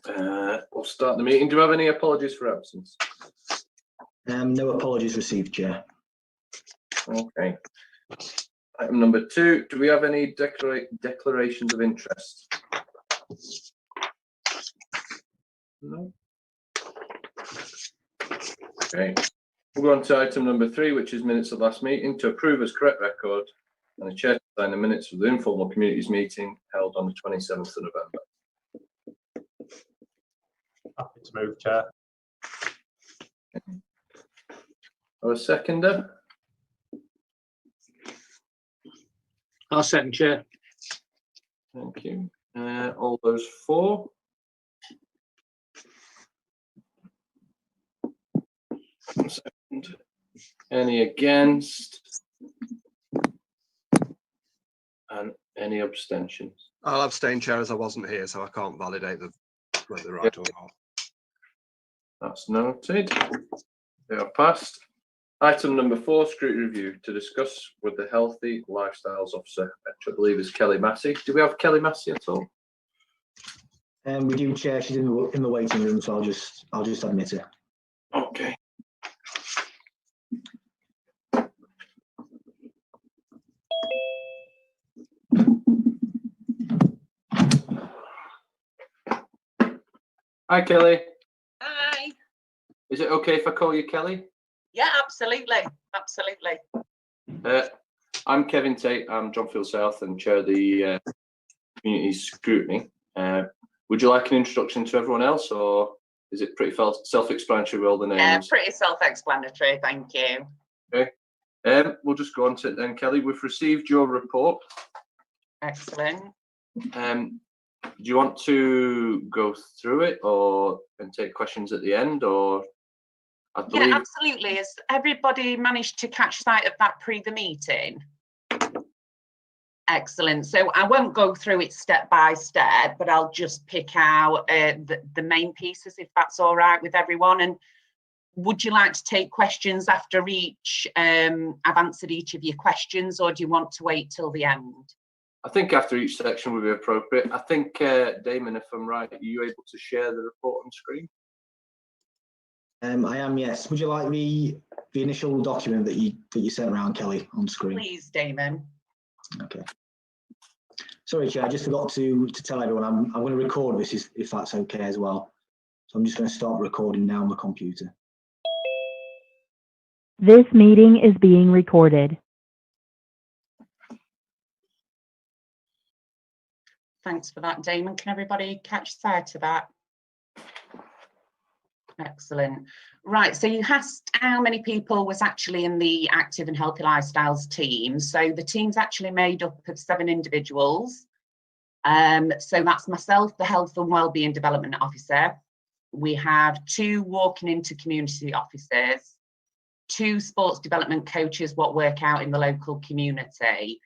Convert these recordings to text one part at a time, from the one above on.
We'll start the meeting. Do we have any apologies for absence? No apologies received, Chair. Okay. Item number 2, do we have any declarations of interest? No. Okay. We'll go on to item number 3, which is minutes of last meeting, to approve as correct record and the chair to sign the minutes of the informal communities meeting held on the 27th of November. Happy to move, Chair. Or a seconder? I'll second, Chair. Thank you. All those for? Second. Any against? And any abstentions? I'll abstain, Chair, as I wasn't here, so I can't validate whether they're right or not. That's noted. They are passed. Item number 4, scrutiny review to discuss with the Healthy Lifestyles Officer, which I believe is Kelly Massey. Do we have Kelly Massey at all? We do, Chair. She's in the waiting room, so I'll just admit her. Okay. Hi, Kelly. Hi. Is it okay if I call you Kelly? Yeah, absolutely. Absolutely. I'm Kevin Tate. I'm Johnfield South and chair of the community scrutiny. Would you like an introduction to everyone else, or is it pretty self-explanatory with all the names? Yeah, pretty self-explanatory. Thank you. Okay. We'll just go on to it then, Kelly. We've received your report. Excellent. Do you want to go through it and take questions at the end, or? Yeah, absolutely. Has everybody managed to catch sight of that pre the meeting? Excellent. So I won't go through it step by step, but I'll just pick out the main pieces, if that's all right with everyone. And would you like to take questions after each? I've answered each of your questions, or do you want to wait till the end? I think after each section would be appropriate. I think, Damon, if I'm right, are you able to share the report on screen? I am, yes. Would you like the initial document that you sent around, Kelly, on screen? Please, Damon. Okay. Sorry, Chair, I just forgot to tell everyone I'm going to record this if that's okay as well. So I'm just going to start recording now on the computer. This meeting is being recorded. Thanks for that, Damon. Can everybody catch sight of that? Excellent. Right, so you asked how many people was actually in the Active and Healthy Lifestyles team. So the team's actually made up of 7 individuals. So that's myself, the Health and Wellbeing Development Officer. We have 2 walking into community officers, 2 sports development coaches what work out in the local community.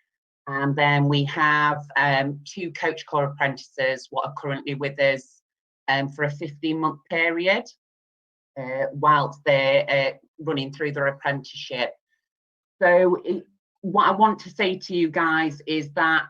And then we have 2 Coach Corps apprentices what are currently with us for a 15-month period. Whilst they're running through their apprenticeship. So what I want to say to you guys is that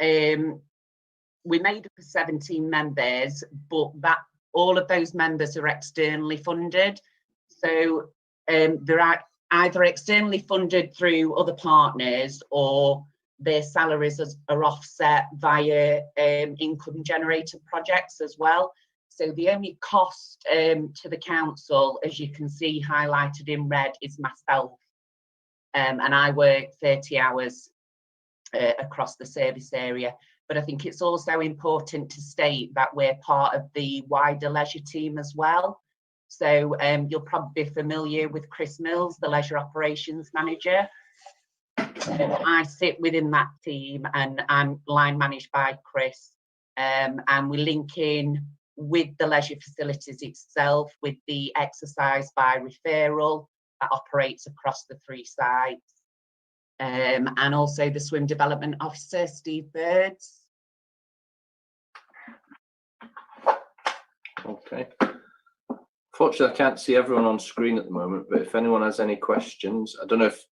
we made up of 17 members, but that all of those members are externally funded. So they're either externally funded through other partners, or their salaries are offset via income generated projects as well. So the only cost to the council, as you can see highlighted in red, is myself. And I work 30 hours across the service area. But I think it's also important to state that we're part of the wider leisure team as well. So you'll probably be familiar with Chris Mills, the leisure operations manager. I sit within that team and I'm line managed by Chris. And we link in with the leisure facilities itself, with the exercise by referral that operates across the 3 sites, and also the swim development officer, Steve Birds. Okay. Fortunately, I can't see everyone on screen at the moment, but if anyone has any questions, I don't know if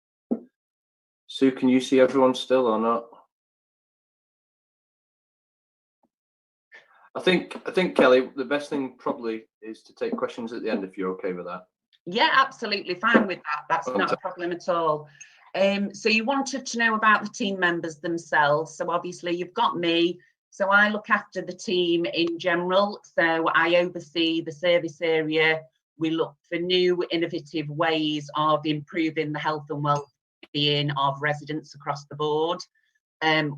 Sue, can you see everyone still or not? I think Kelly, the best thing probably is to take questions at the end if you're okay with that. Yeah, absolutely fine with that. That's not a problem at all. So you wanted to know about the team members themselves. So obviously you've got me. So I look after the team in general. So I oversee the service area. We look for new innovative ways of improving the health and well-being of residents across the board,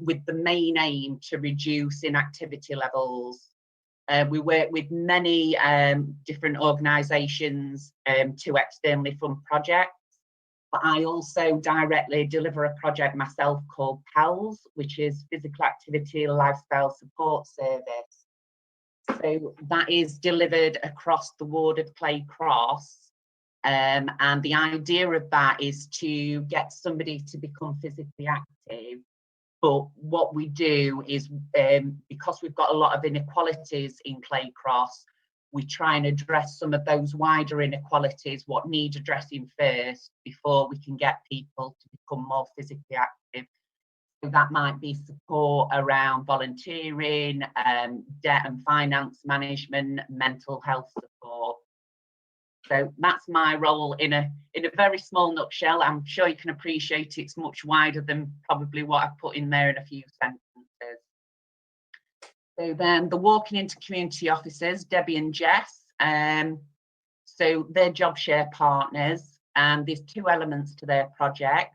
with the main aim to reduce inactivity levels. We work with many different organisations to externally fund projects. But I also directly deliver a project myself called PALS, which is Physical Activity Lifestyle Support Service. So that is delivered across the ward of Clay Cross. And the idea of that is to get somebody to become physically active. But what we do is, because we've got a lot of inequalities in Clay Cross, we try and address some of those wider inequalities, what need addressing first, before we can get people to become more physically active. So that might be support around volunteering, debt and finance management, mental health support. So that's my role in a very small nutshell. I'm sure you can appreciate it's much wider than probably what I've put in there in a few sentences. So then the walking into community officers, Debbie and Jess. So they're job share partners, and there's two elements to their project.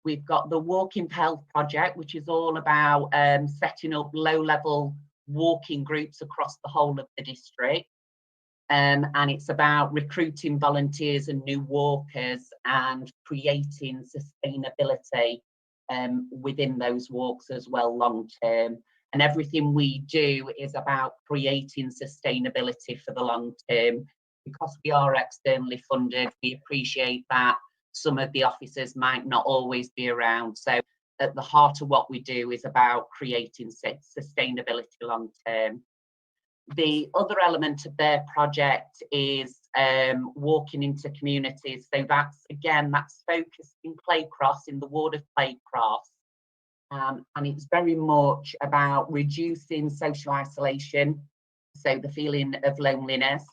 We've got the Walking for Health project, which is all about setting up low-level walking groups across the whole of the district. And it's about recruiting volunteers and new walkers and creating sustainability within those walks as well, long term. And everything we do is about creating sustainability for the long term. Because we are externally funded, we appreciate that some of the officers might not always be around. So at the heart of what we do is about creating sustainability long term. The other element of their project is walking into communities. So that's focused in Clay Cross, in the ward of Clay Cross. And it's very much about reducing social isolation, so the feeling of loneliness,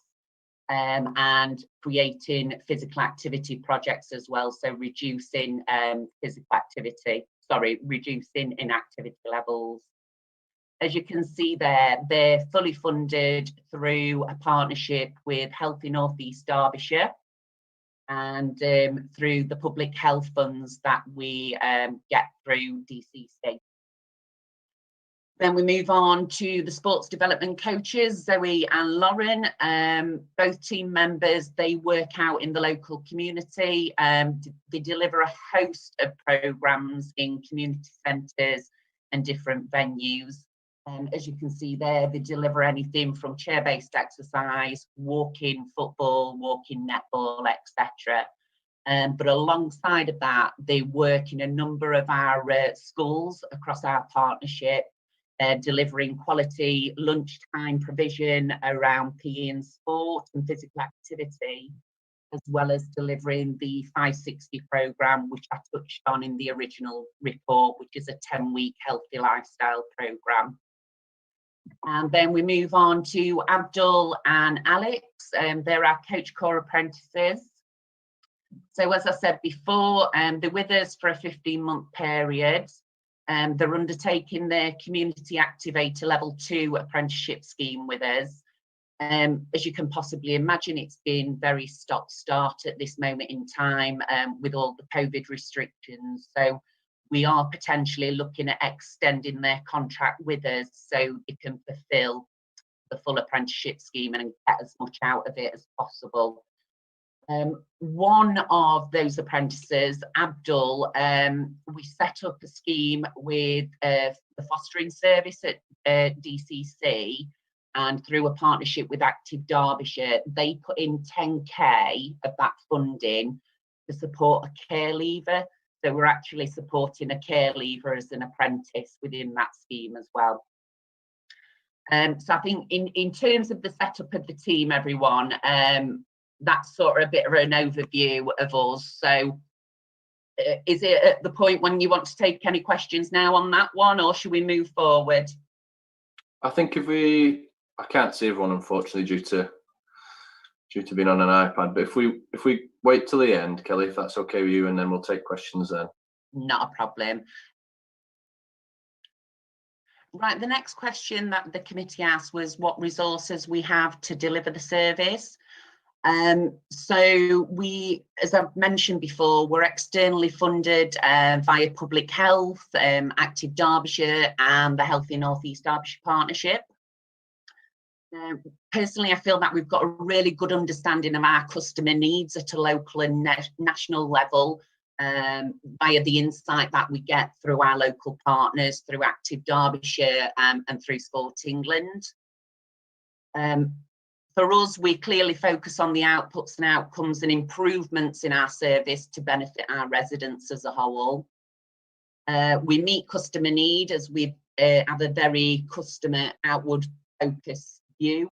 and creating physical activity projects as well. So reducing reducing inactivity levels. As you can see there, they're fully funded through a partnership with Healthy North East Derbyshire and through the public health funds that we get through DCC. Then we move on to the sports development coaches, Zoe and Lauren. Both team members, they work out in the local community. They deliver a host of programmes in community centres and different venues. As you can see there, they deliver anything from chair-based exercise, walking football, walking netball, etc. But alongside of that, they work in a number of our schools across our partnership, delivering quality lunchtime provision around PE and sport and physical activity, as well as delivering the 560 programme, which I touched on in the original report, which is a 10-week healthy lifestyle programme. And then we move on to Abdul and Alex, they're our Coach Core apprentices. So as I said before, they're with us for a 15-month period. They're undertaking their Community Activator Level 2 apprenticeship scheme with us. As you can possibly imagine, it's been very stop-start at this moment in time with all the COVID restrictions. So we are potentially looking at extending their contract with us so they can fulfil the full apprenticeship scheme and get as much out of it as possible. One of those apprentices, Abdul, we set up a scheme with the fostering service at DCC, and through a partnership with Active Derbyshire, they put in 10k of that funding to support a care leaver. So we're actually supporting a care leaver as an apprentice within that scheme as well. So I think in terms of the setup of the team, everyone, that's sort of a bit of an overview of us. So is it at the point when you want to take any questions now on that one, or should we move forward? I think if we I can't see everyone, unfortunately, due to being on an iPad. But if we wait till the end, Kelly, if that's okay with you, and then we'll take questions then. Not a problem. Right, the next question that the committee asked was what resources we have to deliver the service. So we, as I've mentioned before, we're externally funded via Public Health, Active Derbyshire and the Healthy North East Derbyshire Partnership. Personally, I feel that we've got a really good understanding of our customer needs at a local and national level via the insight that we get through our local partners, through Active Derbyshire and through Sport England. For us, we clearly focus on the outputs and outcomes and improvements in our service to benefit our residents as a whole. We meet customer need as we have a very customer outward focused view.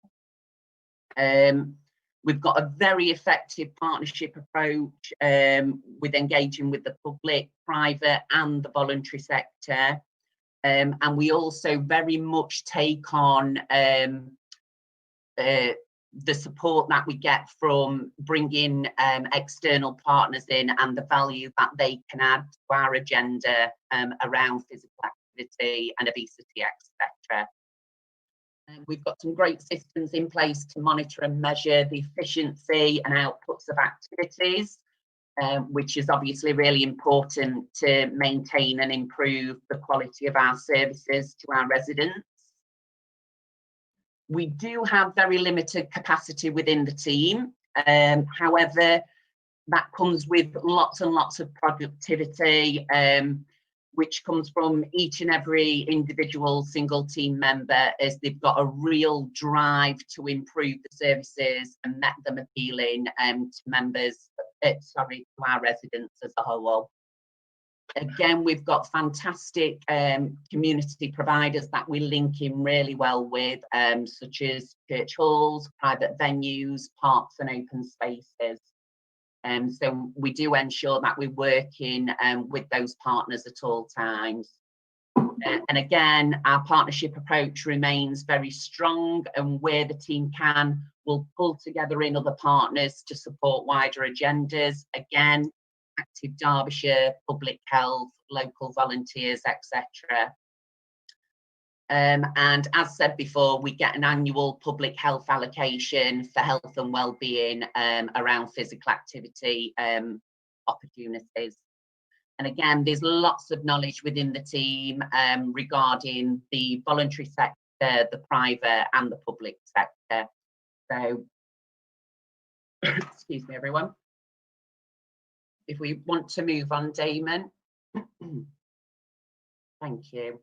We've got a very effective partnership approach with engaging with the public, private and the voluntary sector. And we also very much take on the support that we get from bringing external partners in and the value that they can add to our agenda around physical activity and obesity, etc. We've got some great systems in place to monitor and measure the efficiency and outputs of activities, which is obviously really important to maintain and improve the quality of our services to our residents. We do have very limited capacity within the team. However, that comes with lots and lots of productivity, which comes from each and every individual single team member, as they've got a real drive to improve the services and make them appealing to members, to our residents as a whole. Again, we've got fantastic community providers that we link in really well with, such as church halls, private venues, parks and open spaces. So we do ensure that we're working with those partners at all times. And again, our partnership approach remains very strong, and where the team can, we'll pull together in other partners to support wider agendas. Again, Active Derbyshire, Public Health, local volunteers, etc. And as said before, we get an annual public health allocation for health and wellbeing around physical activity opportunities. And again, there's lots of knowledge within the team regarding the voluntary sector, the private and the public sector. So, excuse me, everyone. If we want to move on, Damon. Thank you.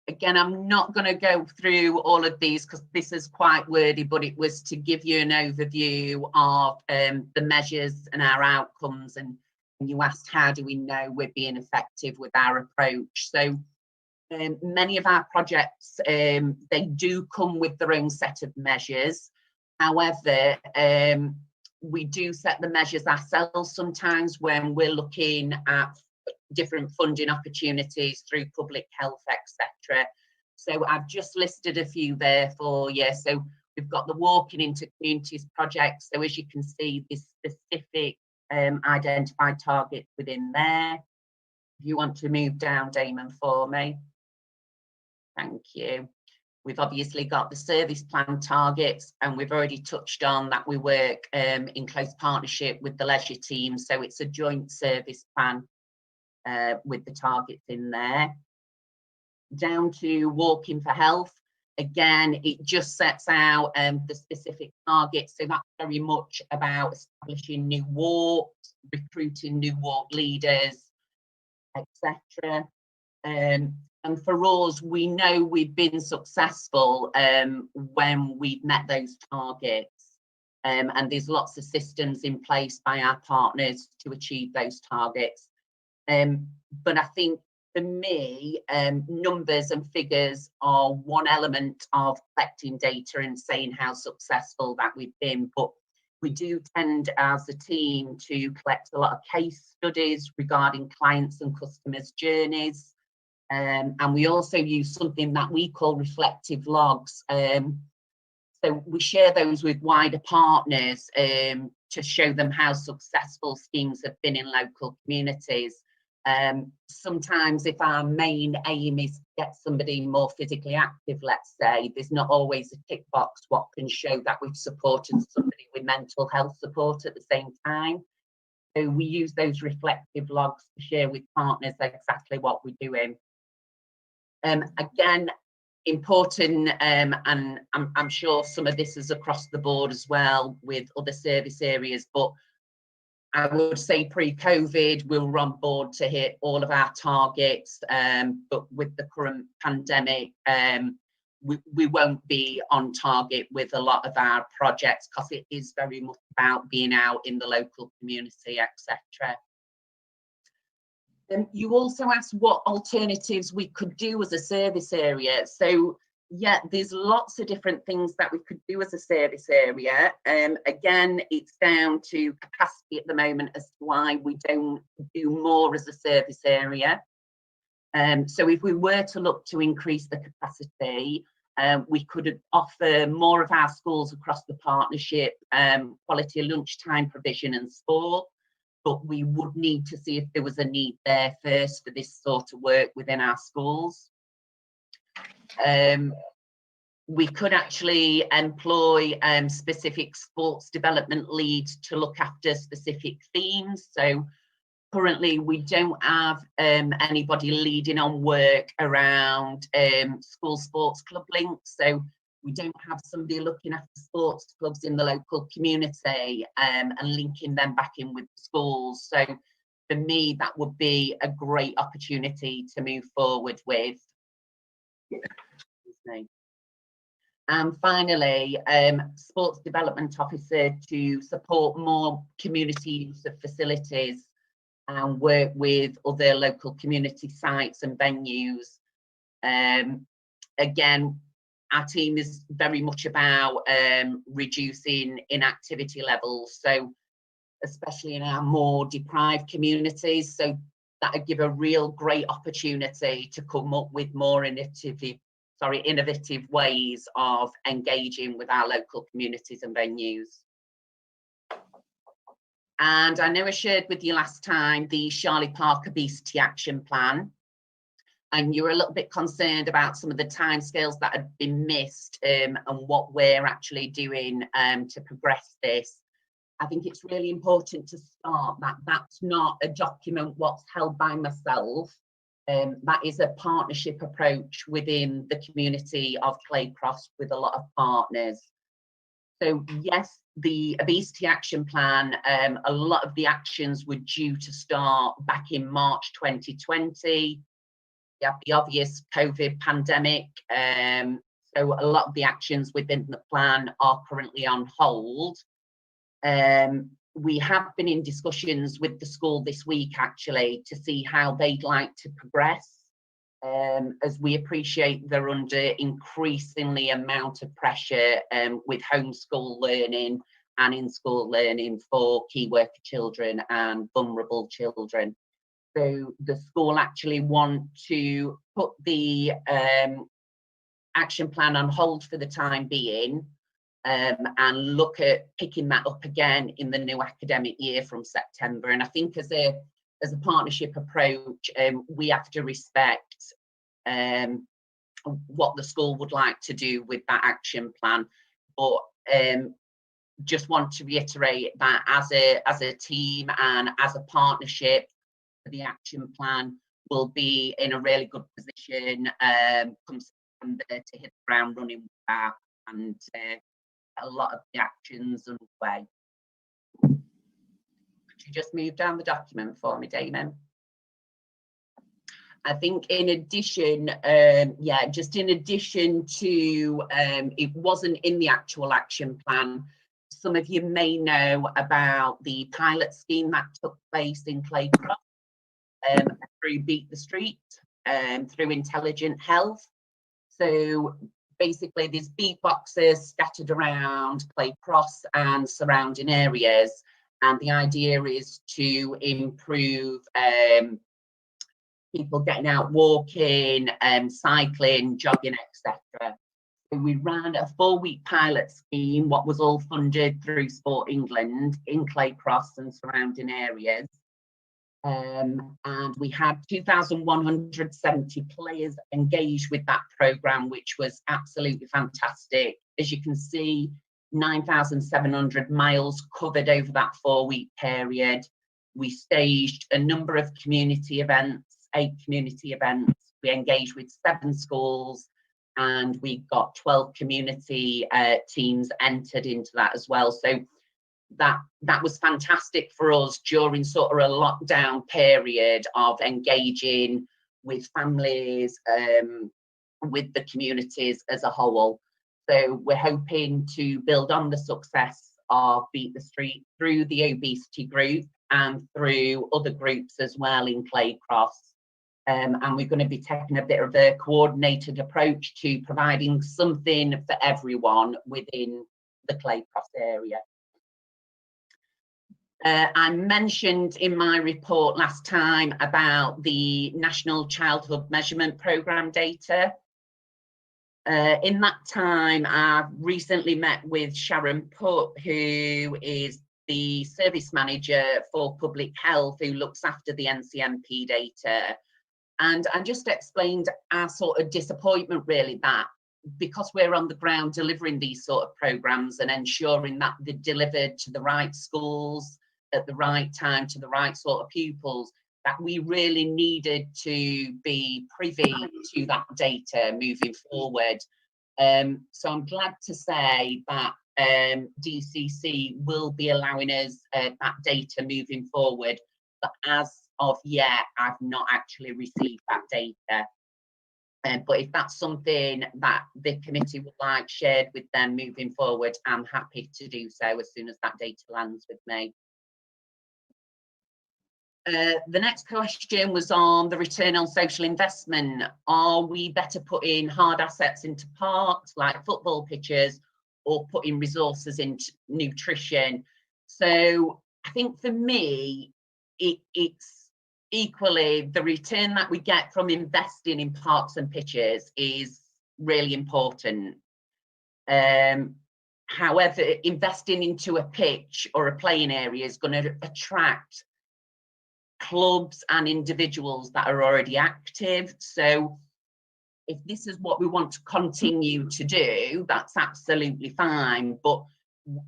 Again, I'm not going to go through all of these because this is quite wordy, but it was to give you an overview of the measures and our outcomes. And you asked, how do we know we're being effective with our approach? So many of our projects, they do come with their own set of measures. However, we do set the measures ourselves sometimes when we're looking at different funding opportunities through public health, etc. So I've just listed a few there for you. So we've got the Walking into Communities project. So as you can see, there's specific identified targets within there. If you want to move down, Damon, for me. Thank you. We've obviously got the service plan targets, and we've already touched on that we work in close partnership with the leisure team. So it's a joint service plan with the targets in there. Down to Walking for Health. Again, it just sets out the specific targets. So that's very much about establishing new walks, recruiting new walk leaders, etc. And for us, we know we've been successful when we've met those targets. And there's lots of systems in place by our partners to achieve those targets. But I think for me, numbers and figures are one element of collecting data and saying how successful that we've been. But we do tend as a team to collect a lot of case studies regarding clients and customers' journeys. And we also use something that we call reflective logs. So we share those with wider partners to show them how successful schemes have been in local communities. Sometimes if our main aim is to get somebody more physically active, let's say, there's not always a tick box what can show that we've supported somebody with mental health support at the same time. So we use those reflective logs to share with partners exactly what we're doing. Again, important, and I'm sure some of this is across the board as well with other service areas, but I would say pre-COVID, we were on board to hit all of our targets, but with the current pandemic, we won't be on target with a lot of our projects because it is very much about being out in the local community, etc. You also asked what alternatives we could do as a service area. So yeah, there's lots of different things that we could do as a service area. Again, it's down to capacity at the moment as to why we don't do more as a service area. So if we were to look to increase the capacity, we could offer more of our schools across the partnership, quality lunchtime provision and sport, but we would need to see if there was a need there first for this sort of work within our schools. We could actually employ specific sports development leads to look after specific themes. So currently we don't have anybody leading on work around school sports club links. So we don't have somebody looking after sports clubs in the local community and linking them back in with the schools. So for me, that would be a great opportunity to move forward with. And finally, sports development officer to support more community use of facilities and work with other local community sites and venues. Again, our team is very much about reducing inactivity levels, so especially in our more deprived communities. So that would give a real great opportunity to come up with more innovative ways of engaging with our local communities and venues. And I know I shared with you last time the Charlie Park Obesity Action Plan, and you were a little bit concerned about some of the timescales that had been missed and what we're actually doing to progress this. I think it's really important to start that that's not a document what's held by myself. That is a partnership approach within the community of Claycross with a lot of partners. So yes, the Obesity Action Plan, a lot of the actions were due to start back in March 2020. You have the obvious COVID pandemic. So a lot of the actions within the plan are currently on hold. We have been in discussions with the school this week actually to see how they'd like to progress, as we appreciate they're under increasingly amount of pressure with homeschool learning and in-school learning for key worker children and vulnerable children. So the school actually want to put the action plan on hold for the time being, and look at picking that up again in the new academic year from September. And I think as a partnership approach, we have to respect what the school would like to do with that action plan. But just want to reiterate that as a team and as a partnership, the action plan will be in a really good position come September to hit the ground running with that, and a lot of the actions underway. Could you just move down the document for me, Damon? I think in addition, just in addition to, it wasn't in the actual action plan, some of you may know about the pilot scheme that took place in Claycross through Beat the Street, through Intelligent Health. So basically there's beat boxes scattered around Claycross and surrounding areas, and the idea is to improve people getting out walking, cycling, jogging, etc. So we ran a 4-week pilot scheme, what was all funded through Sport England in Claycross and surrounding areas. And we had 2,170 players engaged with that programme, which was absolutely fantastic. As you can see, 9,700 miles covered over that 4-week period. We staged a number of community events, 8 community events. We engaged with 7 schools, and we got 12 community teams entered into that as well. So that was fantastic for us during sort of a lockdown period of engaging with families, with the communities as a whole. So we're hoping to build on the success of Beat the Street through the obesity group and through other groups as well in Claycross. And we're going to be taking a bit of a coordinated approach to providing something for everyone within the Claycross area. I mentioned in my report last time about the National Childhood Measurement Programme data. In that time, I've recently met with Sharon Putt, who is the Service Manager for Public Health, who looks after the NCMP data. And I just explained our sort of disappointment, really, that because we're on the ground delivering these sort of programmes and ensuring that they're delivered to the right schools at the right time to the right sort of pupils, that we really needed to be privy to that data moving forward. So I'm glad to say that DCC will be allowing us that data moving forward, but as of yet, I've not actually received that data. But if that's something that the committee would like shared with them moving forward, I'm happy to do so as soon as that data lands with me. The next question was on the return on social investment. Are we better putting hard assets into parks like football pitches or putting resources into nutrition? So I think for me, it's equally the return that we get from investing in parks and pitches is really important. However, investing into a pitch or a playing area is going to attract clubs and individuals that are already active. So if this is what we want to continue to do, that's absolutely fine. But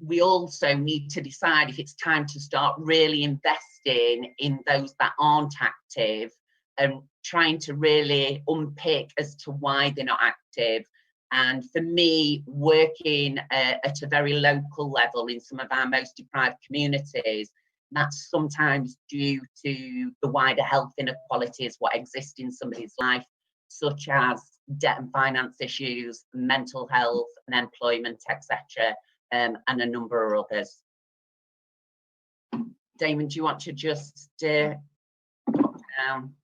we also need to decide if it's time to start really investing in those that aren't active and trying to really unpick as to why they're not active. And for me, working at a very local level in some of our most deprived communities, that's sometimes due to the wider health inequalities what exist in somebody's life, such as debt and finance issues, mental health and employment, etc., and a number of others. Damon, do you want to just pop down?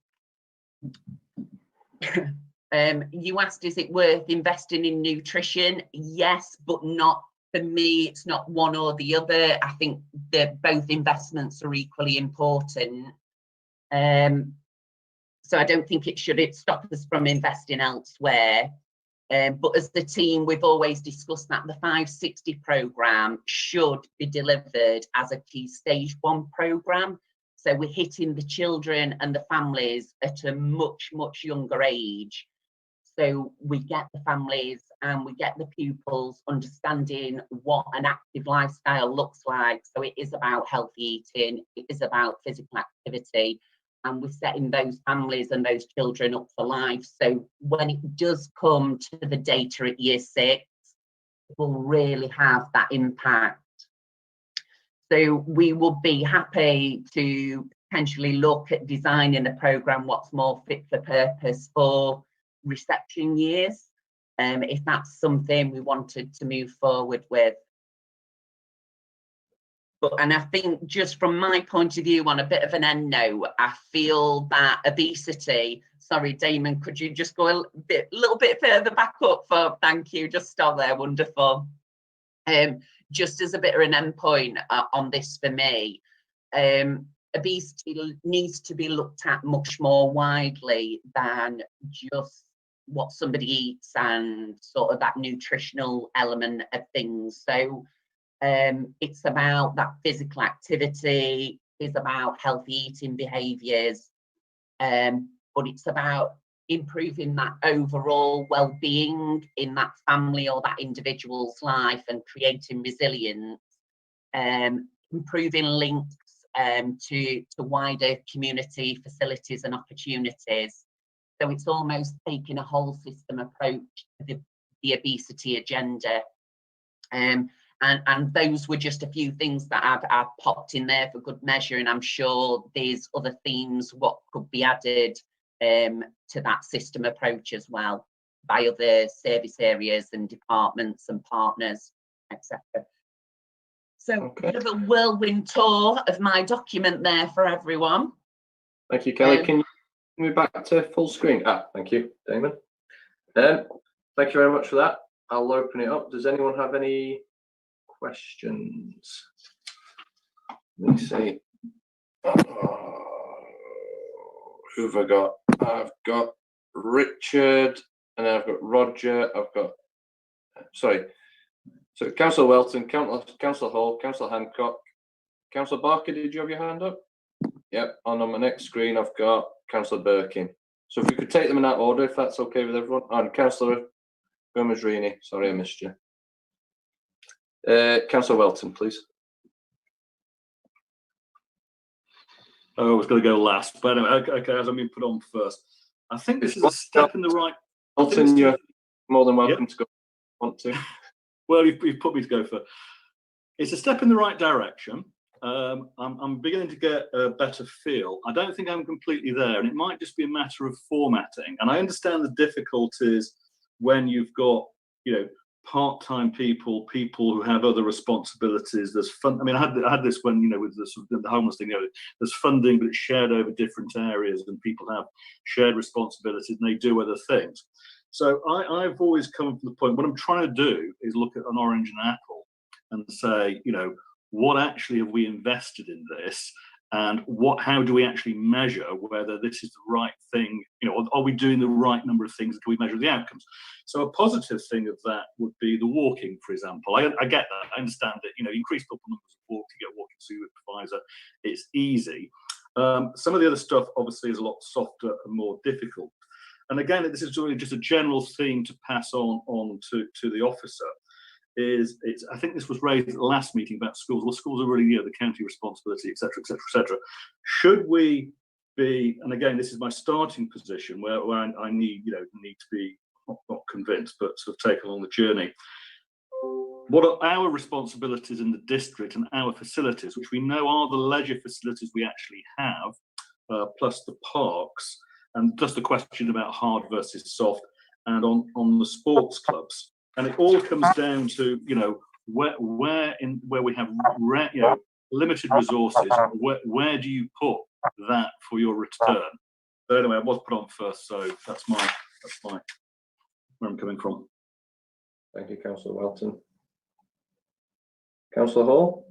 You asked, is it worth investing in nutrition? Yes, but not for me. It's not one or the other. I think that both investments are equally important. So I don't think it should stop us from investing elsewhere. But as the team, we've always discussed that the 560 programme should be delivered as a key stage 1 programme. So we're hitting the children and the families at a much, much younger age. So we get the families and we get the pupils understanding what an active lifestyle looks like. So it is about healthy eating, it is about physical activity, and we're setting those families and those children up for life. So when it does come to the data at year 6, it will really have that impact. So we would be happy to potentially look at designing a programme what's more fit for purpose for reception years, if that's something we wanted to move forward with. And I think just from my point of view, on a bit of an end note, I feel that obesity, sorry, Damon, could you just go a little bit further back up for, thank you, just stop there, wonderful. Just as a bit of an end point on this for me, obesity needs to be looked at much more widely than just what somebody eats and sort of that nutritional element of things. So it's about that physical activity, it's about healthy eating behaviours, but it's about improving that overall well-being in that family or that individual's life and creating resilience, improving links to wider community facilities and opportunities. So it's almost taking a whole system approach to the obesity agenda. And those were just a few things that I've popped in there for good measure, and I'm sure there's other themes what could be added to that system approach as well by other service areas and departments and partners, etc. So a bit of a whirlwind tour of my document there for everyone. Thank you, Kelly. Can you move back to full screen? Thank you, Damon. Thank you very much for that. I'll open it up. Does anyone have any questions? Let me see. Who have I got? I've got Richard, and then I've got Roger. So Councillor Welton, Councillor Hall, Councillor Hancock, Councillor Barker, did you have your hand up? Yep, and on my next screen I've got Councillor Birkin. So if we could take them in that order, if that's okay with everyone. And Councillor Gomez-Rini, sorry I missed you. Councillor Welton, please. I was going to go last, but anyway, okay, as I'm being put on first. I think this is a step in the right. Welton, you're more than welcome to go. Want to? Well, you've put me to go first. It's a step in the right direction. I'm beginning to get a better feel. I don't think I'm completely there, and it might just be a matter of formatting. And I understand the difficulties when you've got, part-time people who have other responsibilities. There's fun. I mean, I had this when, with the homeless thing. There's funding, but it's shared over different areas, and people have shared responsibilities, and they do other things. So I've always come from the point, what I'm trying to do is look at an orange and an apple and say, what actually have we invested in this, and how do we actually measure whether this is the right thing? Are we doing the right number of things? Can we measure the outcomes? So a positive thing of that would be the walking, for example. I get that. I understand that, increase people numbers of walk to get a walking supervisor. It's easy. Some of the other stuff obviously is a lot softer and more difficult. And again, this is really just a general theme to pass on to the officer. I think this was raised at the last meeting about schools. Well, schools are really the county responsibility, etc., etc., etc. Should we be? And again, this is my starting position where I need to be not convinced, but sort of take along the journey. What are our responsibilities in the district and our facilities, which we know are the leisure facilities we actually have, plus the parks, and just the question about hard versus soft, and on the sports clubs. And it all comes down to, where we have limited resources, where do you put that for your return? But anyway, I was put on first, so that's my where I'm coming from. Thank you, Councillor Welton. Councillor Hall?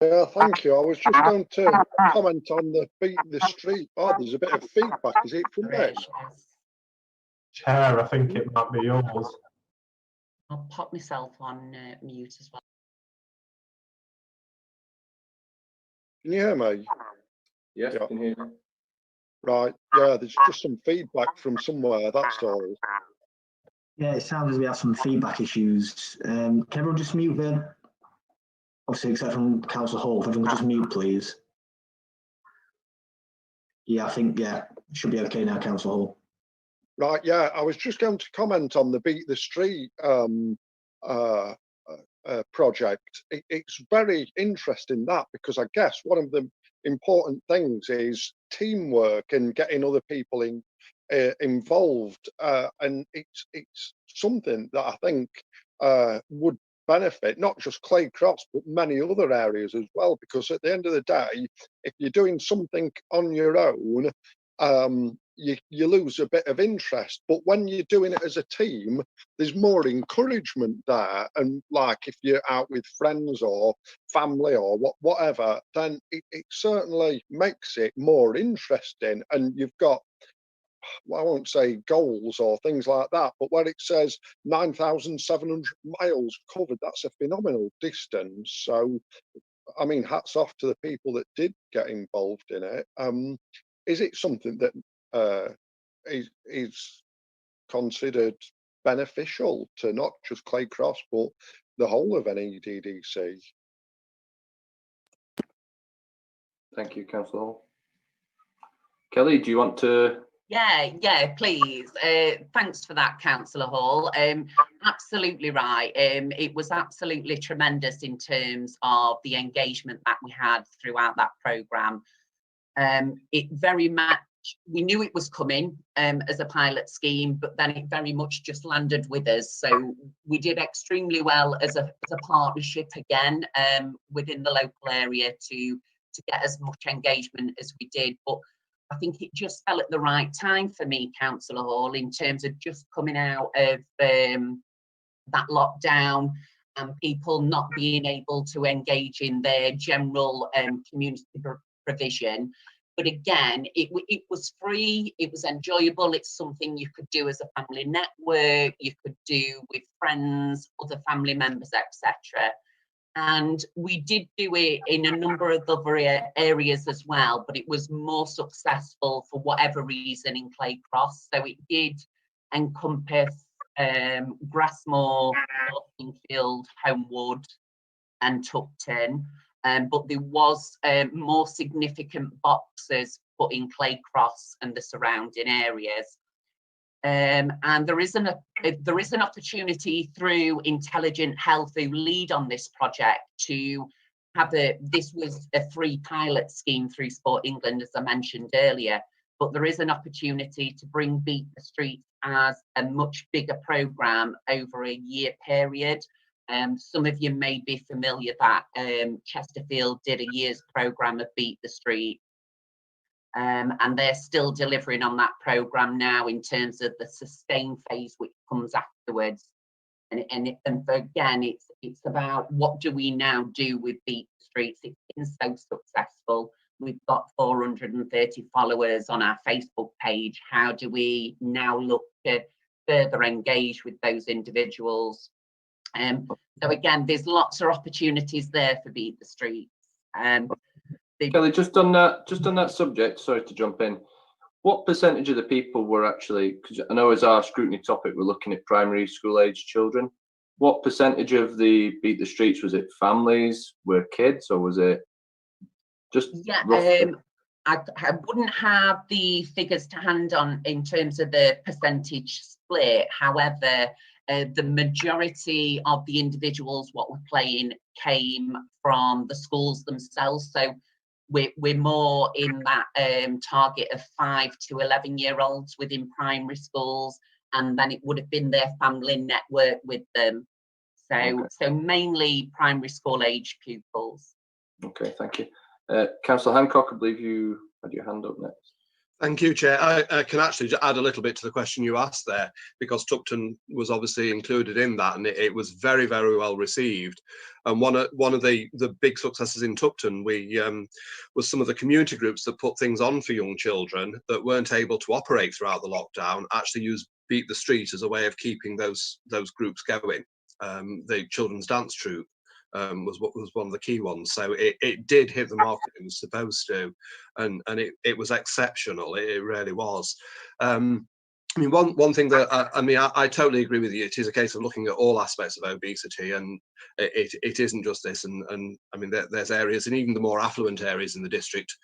Yeah, thank you. I was just going to comment on the beat the street. Oh, there's a bit of feedback. Is it from this? Chair, I think it might be yours. I'll pop myself on mute as well. Can you hear me? Yes, I can hear you. Right. Yeah, there's just some feedback from somewhere. That's all. Yeah, it sounds as we have some feedback issues. Can everyone just mute then? Obviously, except from Councillor Hall, if everyone could just mute, please. Yeah, I think, it should be okay now, Councillor Hall. Right, yeah, I was just going to comment on the Beat the Street project. It's very interesting that, because I guess one of the important things is teamwork and getting other people involved, and it's something that I think would benefit not just Clay Cross but many other areas as well, because at the end of the day, if you're doing something on your own, you lose a bit of interest. But when you're doing it as a team, there's more encouragement there. And like if you're out with friends or family or whatever, then it certainly makes it more interesting. And you've got, well, I won't say goals or things like that, but where it says 9,700 miles covered, that's a phenomenal distance. So, I mean, hats off to the people that did get involved in it. Is it something that is considered beneficial to not just Claycross, but the whole of NEDDC? Thank you, Councillor Hall. Kelly, do you want to? Yeah, please. Thanks for that, Councillor Hall. Absolutely right. It was absolutely tremendous in terms of the engagement that we had throughout that programme. It very much, we knew it was coming as a pilot scheme, but then it very much just landed with us. So we did extremely well as a partnership again within the local area to get as much engagement as we did. But I think it just fell at the right time for me, Councillor Hall, in terms of just coming out of that lockdown and people not being able to engage in their general community provision. But again, it was free, it was enjoyable, it's something you could do as a family network, you could do with friends, other family members, etc. And we did do it in a number of other areas as well, but it was more successful for whatever reason in Claycross. So it did encompass Grassmore, Northingfield, Homewood and Tupton. But there was more significant boxes put in Claycross and the surrounding areas. And there is an opportunity through Intelligent Health, who lead on this project, to have this was a free pilot scheme through Sport England, as I mentioned earlier, but there is an opportunity to bring Beat the Streets as a much bigger programme over a year period. Some of you may be familiar that Chesterfield did a year's programme of Beat the Street. And they're still delivering on that programme now in terms of the sustain phase which comes afterwards. And again, it's about what do we now do with Beat the Streets. It's been so successful. We've got 430 followers on our Facebook page. How do we now look to further engage with those individuals? So again, there's lots of opportunities there for Beat the Streets. Kelly, just on that subject, sorry to jump in, what percentage of the people were actually, because I know as our scrutiny topic we're looking at primary school age children, what percentage of the Beat the Streets, was it families, were kids, or was it just roughly? I wouldn't have the figures to hand on in terms of the percentage split. However, the majority of the individuals what we're playing came from the schools themselves. So we're more in that target of 5 to 11-year-olds within primary schools, and then it would have been their family network with them. So, okay. So mainly primary school age pupils. Okay, thank you. Councillor Hancock, I believe you had your hand up next. Thank you, Chair. I can actually add a little bit to the question you asked there, because Tupton was obviously included in that, and it was very, very well received. And one of the big successes in Tupton was some of the community groups that put things on for young children that weren't able to operate throughout the lockdown, actually used Beat the Street as a way of keeping those groups going. The children's dance troupe was one of the key ones. So it did hit the mark it was supposed to, and it was exceptional. It really was. I mean, one thing that I totally agree with you. It is a case of looking at all aspects of obesity, and it isn't just this. And I mean, there's areas, and even the more affluent areas in the district,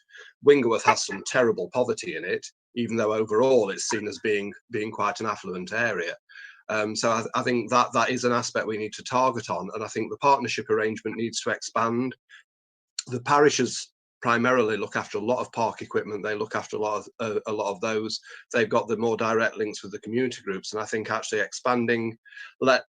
Wingerworth has some terrible poverty in it, even though overall it's seen as being quite an affluent area. So I think that is an aspect we need to target on, and I think the partnership arrangement needs to expand. The parishes primarily look after a lot of park equipment. They look after a lot of those. They've got the more direct links with the community groups, and I think actually expanding, let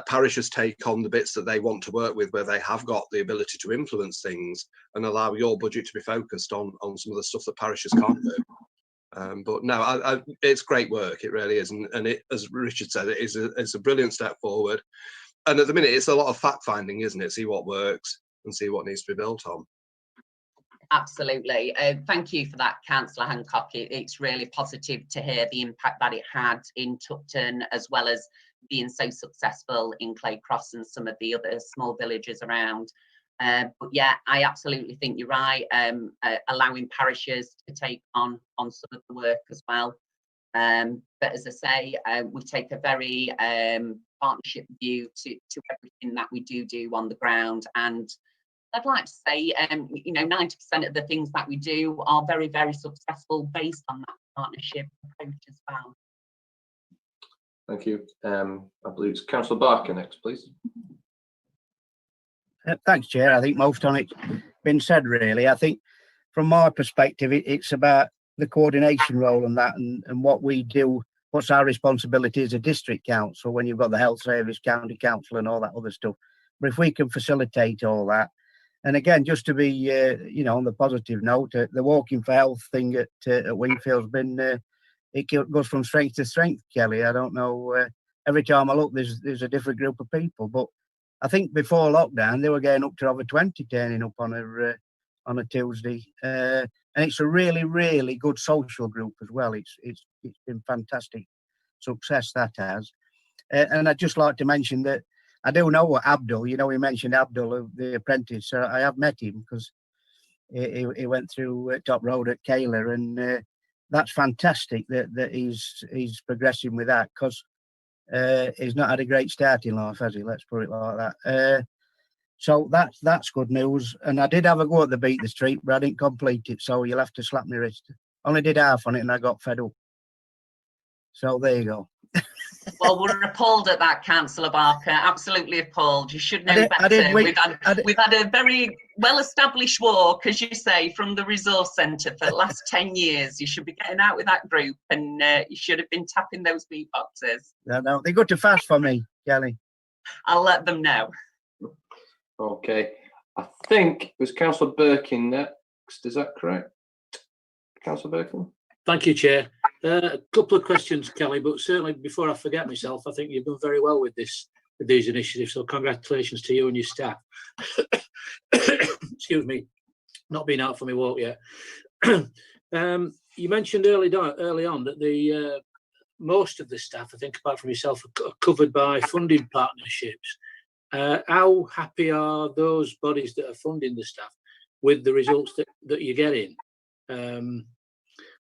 parishes take on the bits that they want to work with, where they have got the ability to influence things, and allow your budget to be focused on some of the stuff that parishes can't do. But no, it's great work. It really is, and it, as Richard said, it's a brilliant step forward. And at the minute, it's a lot of fact finding, isn't it? See what works and see what needs to be built on. Absolutely. Thank you for that, Councillor Hancock. It's really positive to hear the impact that it had in Tupton, as well as being so successful in Claycross and some of the other small villages around. But yeah, I absolutely think you're right. Allowing parishes to take on some of the work as well. But as I say, we take a very partnership view to everything that we do on the ground. And I'd like to say, 90% of the things that we do are very, very successful based on that partnership approach as well. Thank you. I believe it's Councillor Barker next, please. Thanks, Chair. I think most on it's been said, really. I think from my perspective, it's about the coordination role and that, and what we do, what's our responsibility as a district council when you've got the health service, county council and all that other stuff. But if we can facilitate all that, and again, just to be, on the positive note, the Walking for Health thing at Wingfield's been, it goes from strength to strength, Kelly. I don't know, every time I look, there's a different group of people, but I think before lockdown, they were getting up to over 20 turning up on a Tuesday. And it's a really, really good social group as well. It's been fantastic success that has. And I'd just like to mention that I do know Abdul. We mentioned Abdul, the apprentice. I have met him because he went through Top Road at Kayla, and that's fantastic that he's progressing with that, because he's not had a great start in life, has he? Let's put it like that. So that's good news. And I did have a go at the Beat the Street, but I didn't complete it, so you'll have to slap my wrist. Only did half on it and I got fed up. So there you go. Well, we're appalled at that, Councillor Barker. Absolutely appalled. You should know better. We've had a very well-established walk, as you say, from the resource centre for the last 10 years. You should be getting out with that group, and you should have been tapping those beat boxes. No, they go too fast for me, Kelly. I'll let them know. Okay. I think it was Councillor Birkin next. Is that correct? Councillor Birkin? Thank you, Chair. A couple of questions, Kelly, but certainly before I forget myself, I think you've done very well with these initiatives. So congratulations to you and your staff. Excuse me, not been out for my walk yet. You mentioned early on that the most of the staff, I think, apart from yourself, are covered by funding partnerships. How happy are those bodies that are funding the staff with the results that you're getting?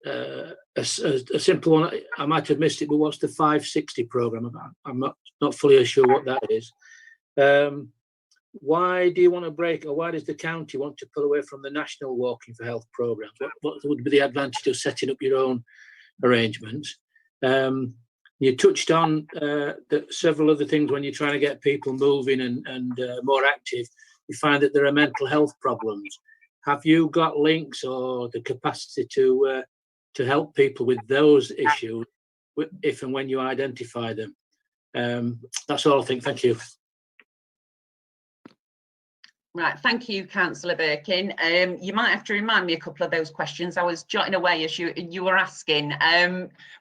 A simple one, I might have missed it, but what's the 560 program? I'm not fully sure what that is. Why do you want to break, or why does the county want to pull away from the national Walking for Health programs? What would be the advantage of setting up your own arrangements? You touched on several other things when you're trying to get people moving and more active. You find that there are mental health problems. Have you got links or the capacity to help people with those issues if and when you identify them? That's all I think. Thank you. Right, thank you, Councillor Birkin. You might have to remind me a couple of those questions. I was jotting away as you were asking,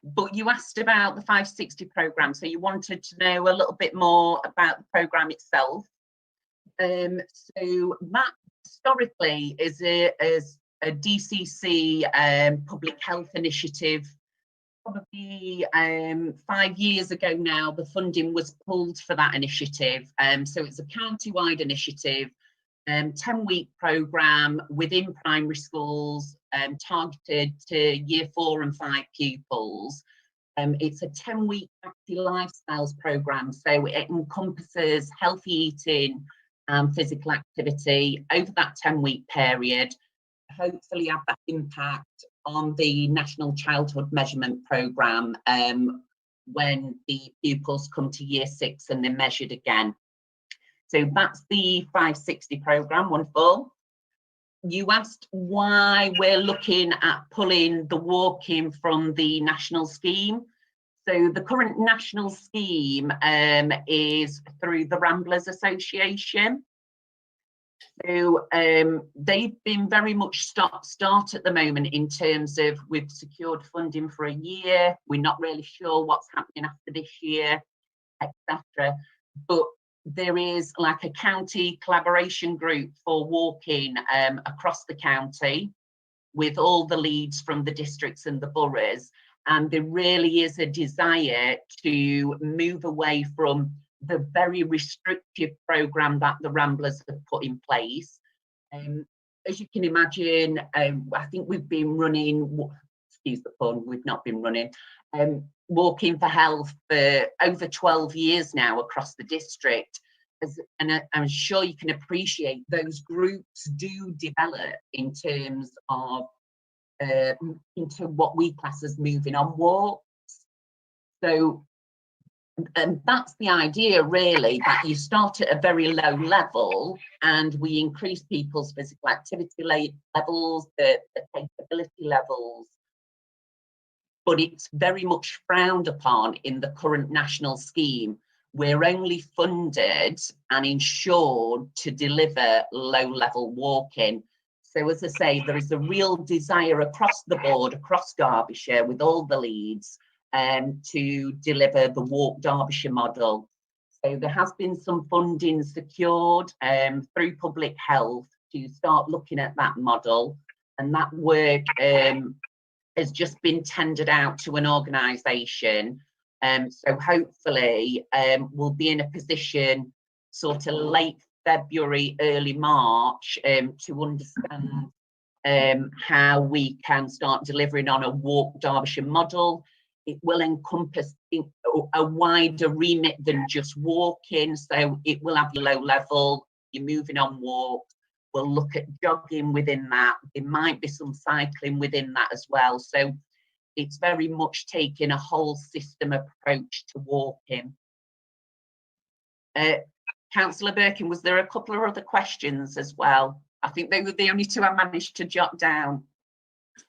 but you asked about the 560 programme, so you wanted to know a little bit more about the programme itself. So that historically is a DCC public health initiative. Probably 5 years ago now, the funding was pulled for that initiative. So it's a county-wide initiative, 10-week programme within primary schools, targeted to year 4 and 5 pupils. It's a 10-week active lifestyles programme, so it encompasses healthy eating and physical activity over that 10-week period. Hopefully have that impact on the National Childhood Measurement Programme when the pupils come to year 6 and they're measured again. So that's the 560 programme, wonderful. You asked why we're looking at pulling the walking from the national scheme. So the current national scheme is through the Ramblers Association. So they've been very much start at the moment in terms of we've secured funding for a year. We're not really sure what's happening after this year, etc. But there is like a county collaboration group for walking across the county with all the leads from the districts and the boroughs. And there really is a desire to move away from the very restrictive programme that the Ramblers have put in place. As you can imagine, I think we've been running, excuse the pun, we've not been running, Walking for Health for over 12 years now across the district. And I'm sure you can appreciate those groups do develop in terms of into what we class as moving on walks. So, and that's the idea really, that you start at a very low level and we increase people's physical activity levels, the capability levels. But it's very much frowned upon in the current national scheme. We're only funded and insured to deliver low-level walking. So as I say, there is a real desire across the board, across Derbyshire, with all the leads, to deliver the Walk Derbyshire model. So there has been some funding secured through public health to start looking at that model, and that work has just been tendered out to an organisation. So hopefully we'll be in a position sort of late February, early March to understand how we can start delivering on a Walk Derbyshire model. It will encompass a wider remit than just walking. So it will have low level, you're moving on walk. We'll look at jogging within that. There might be some cycling within that as well. So it's very much taking a whole system approach to walking. Councillor Birkin, was there a couple of other questions as well? I think they were the only two I managed to jot down.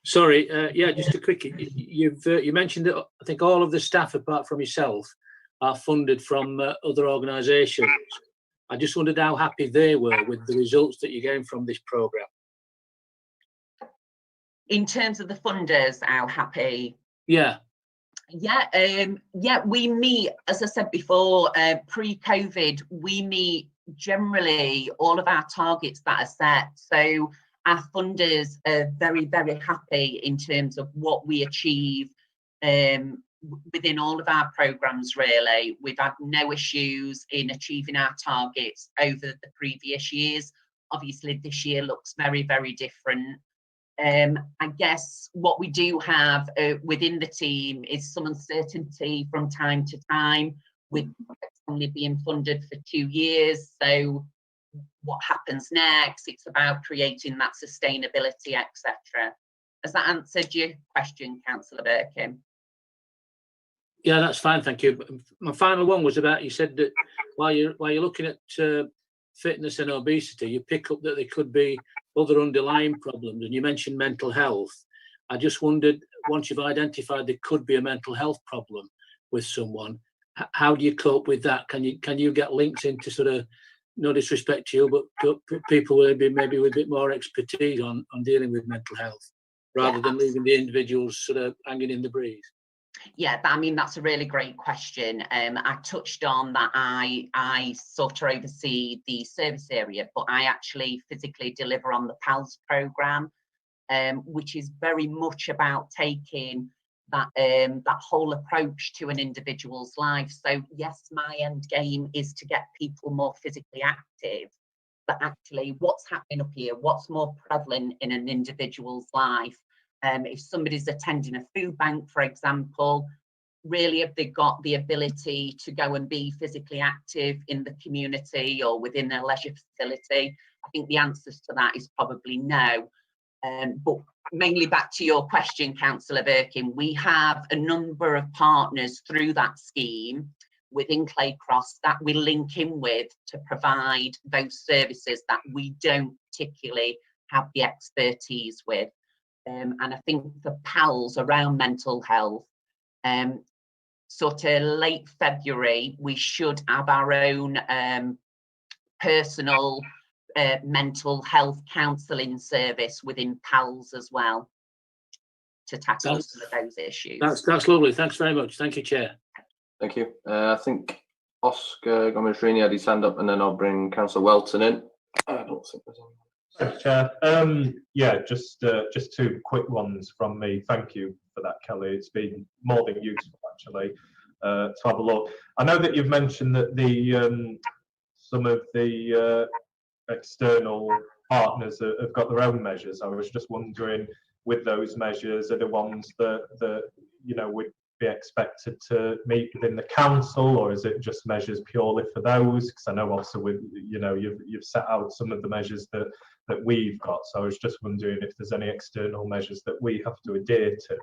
Sorry, yeah, just a quick. You mentioned that I think all of the staff, apart from yourself, are funded from other organisations. I just wondered how happy they were with the results that you're getting from this programme. In terms of the funders, how happy? Yeah. Yeah, we meet, as I said before, pre-COVID, we meet generally all of our targets that are set. So our funders are very, very happy in terms of what we achieve within all of our programmes, really. We've had no issues in achieving our targets over the previous years. Obviously, this year looks very, very different. I guess what we do have within the team is some uncertainty from time to time, with only being funded for 2 years. So what happens next? It's about creating that sustainability, etc. Has that answered your question, Councillor Birkin? Yeah, that's fine, thank you. My final one was about, you said that while you're looking at fitness and obesity, you pick up that there could be other underlying problems, and you mentioned mental health. I just wondered, once you've identified there could be a mental health problem with someone, how do you cope with that? Can you get links into sort of, no disrespect to you, but people will be maybe with a bit more expertise on dealing with mental health, rather than leaving the individuals sort of hanging in the breeze? Yeah, I mean, that's a really great question. I touched on that I sort of oversee the service area, but I actually physically deliver on the PALS programme, which is very much about taking that whole approach to an individual's life. So yes, my end game is to get people more physically active, but actually what's happening up here, what's more prevalent in an individual's life? If somebody's attending a food bank, for example, really have they got the ability to go and be physically active in the community or within a leisure facility? I think the answers to that is probably no. But mainly back to your question, Councillor Birkin, we have a number of partners through that scheme within Claycross that we link in with to provide those services that we don't particularly have the expertise with. And I think for PALS around mental health, sort of late February, we should have our own personal mental health counselling service within PALS as well to tackle some of those issues. That's lovely. Thanks very much. Thank you, Chair. Thank you. I think Oscar Gomez-Rini had his hand up, and then I'll bring Councillor Welton in. I don't think there's any. Thanks, Chair. Yeah, just 2 quick ones from me. Thank you for that, Kelly. It's been more than useful, actually, to have a look. I know that you've mentioned that some of the external partners have got their own measures. I was just wondering, with those measures, are the ones that would be expected to meet within the council, or is it just measures purely for those? Because I know also with you've set out some of the measures that we've got, so I was just wondering if there's any external measures that we have to adhere to.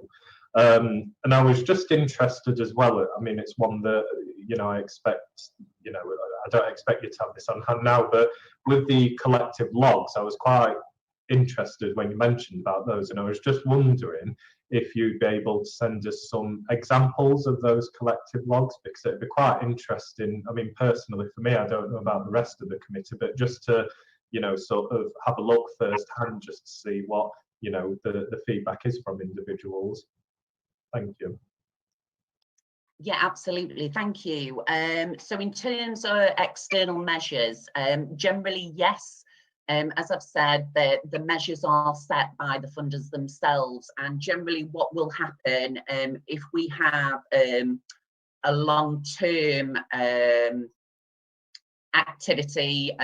And I was just interested as well, I mean, it's one that I expect, I don't expect you to have this on hand now, but with the collective logs, I was quite interested when you mentioned about those, and I was just wondering if you'd be able to send us some examples of those collective logs, because it'd be quite interesting. I mean, personally for me, I don't know about the rest of the committee, but just to sort of have a look firsthand, just to see what the feedback is from individuals. Thank you. Yeah, absolutely. Thank you. So in terms of external measures, generally, yes. As I've said, the measures are set by the funders themselves, and generally what will happen if we have a long-term activity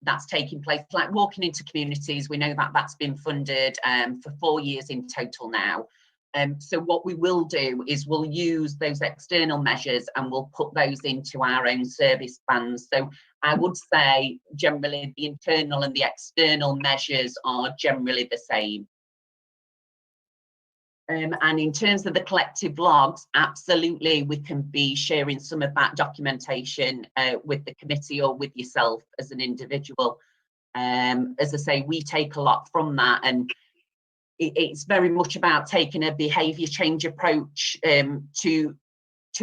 that's taking place, like walking into communities, we know that that's been funded for 4 years in total now. So what we will do is we'll use those external measures and we'll put those into our own service plans. So I would say generally the internal and the external measures are generally the same. And in terms of the collective logs, absolutely, we can be sharing some of that documentation with the committee or with yourself as an individual. As I say, we take a lot from that, and it's very much about taking a behaviour change approach to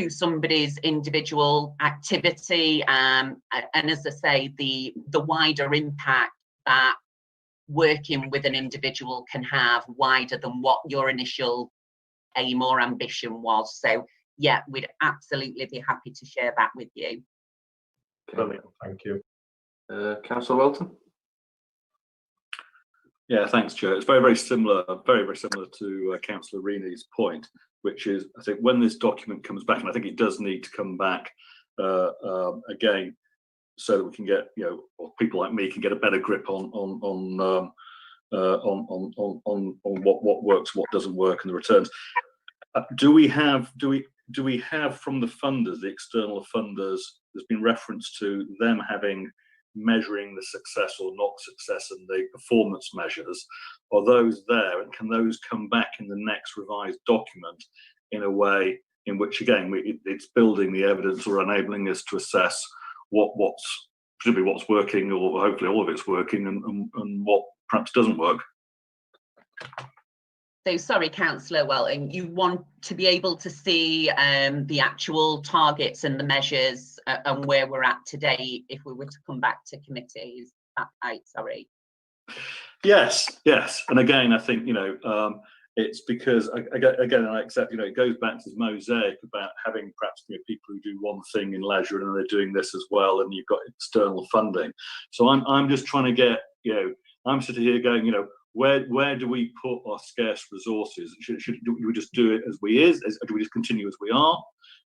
somebody's individual activity, and as I say, the wider impact that working with an individual can have, wider than what your initial aim or ambition was. So yeah, we'd absolutely be happy to share that with you. Brilliant, thank you. Councillor Welton. Yeah, thanks, Chair. It's very similar to Councillor Rini's point, which is, I think when this document comes back, and I think it does need to come back again, so that we can get, or people like me can get a better grip on what works, what doesn't work, and the returns. Do we have from the funders, the external funders? There's been reference to them measuring the success or not success and the performance measures. Are those there, and can those come back in the next revised document in a way in which, again, it's building the evidence or enabling us to assess what's working, or hopefully all of it's working, and what perhaps doesn't work? So sorry, Councillor Welton, you want to be able to see the actual targets and the measures and where we're at today if we were to come back to committee. Is that right? Sorry. Yes. And again, I think, it's because, again, I accept, it goes back to the mosaic about having perhaps people who do one thing in leisure and they're doing this as well, and you've got external funding. So I'm just trying to get, I'm sitting here going, where do we put our scarce resources? Do we just do it as we is? Do we just continue as we are?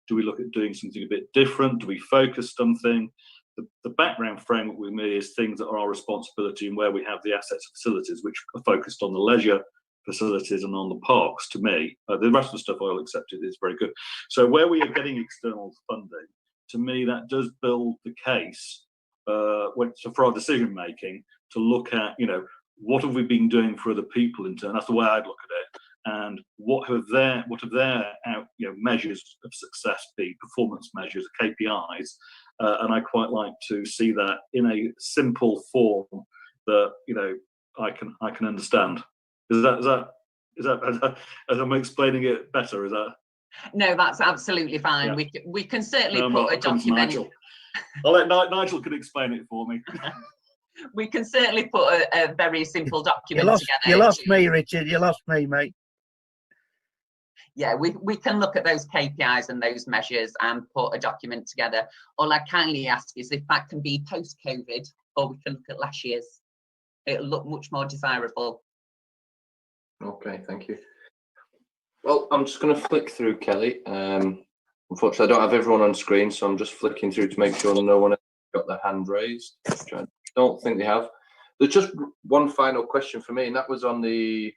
Do we look at doing something a bit different? Do we focus something? The background framework with me is things that are our responsibility and where we have the assets and facilities, which are focused on the leisure facilities and on the parks. To me, the rest of the stuff I'll accept it is very good. So where we are getting external funding, to me, that does build the case for our decision making to look at, what have we been doing for other people in turn? That's the way I'd look at it. And what have their measures of success been, performance measures, KPIs, and I quite like to see that in a simple form that I can understand. Is that as I'm explaining it better? Is that? No, that's absolutely fine. Yeah. We can certainly put a document. I'll let Nigel can explain it for me. We can certainly put a very simple document together. You lost me, Richard. You lost me, mate. Yeah, we can look at those KPIs and those measures and put a document together. All I kindly ask is if that can be post-COVID, or we can look at last year's. It'll look much more desirable. Okay, thank you. Well, I'm just going to flick through, Kelly. Unfortunately, I don't have everyone on screen, so I'm just flicking through to make sure no one has got their hand raised. I don't think they have. There's just one final question for me, and that was on the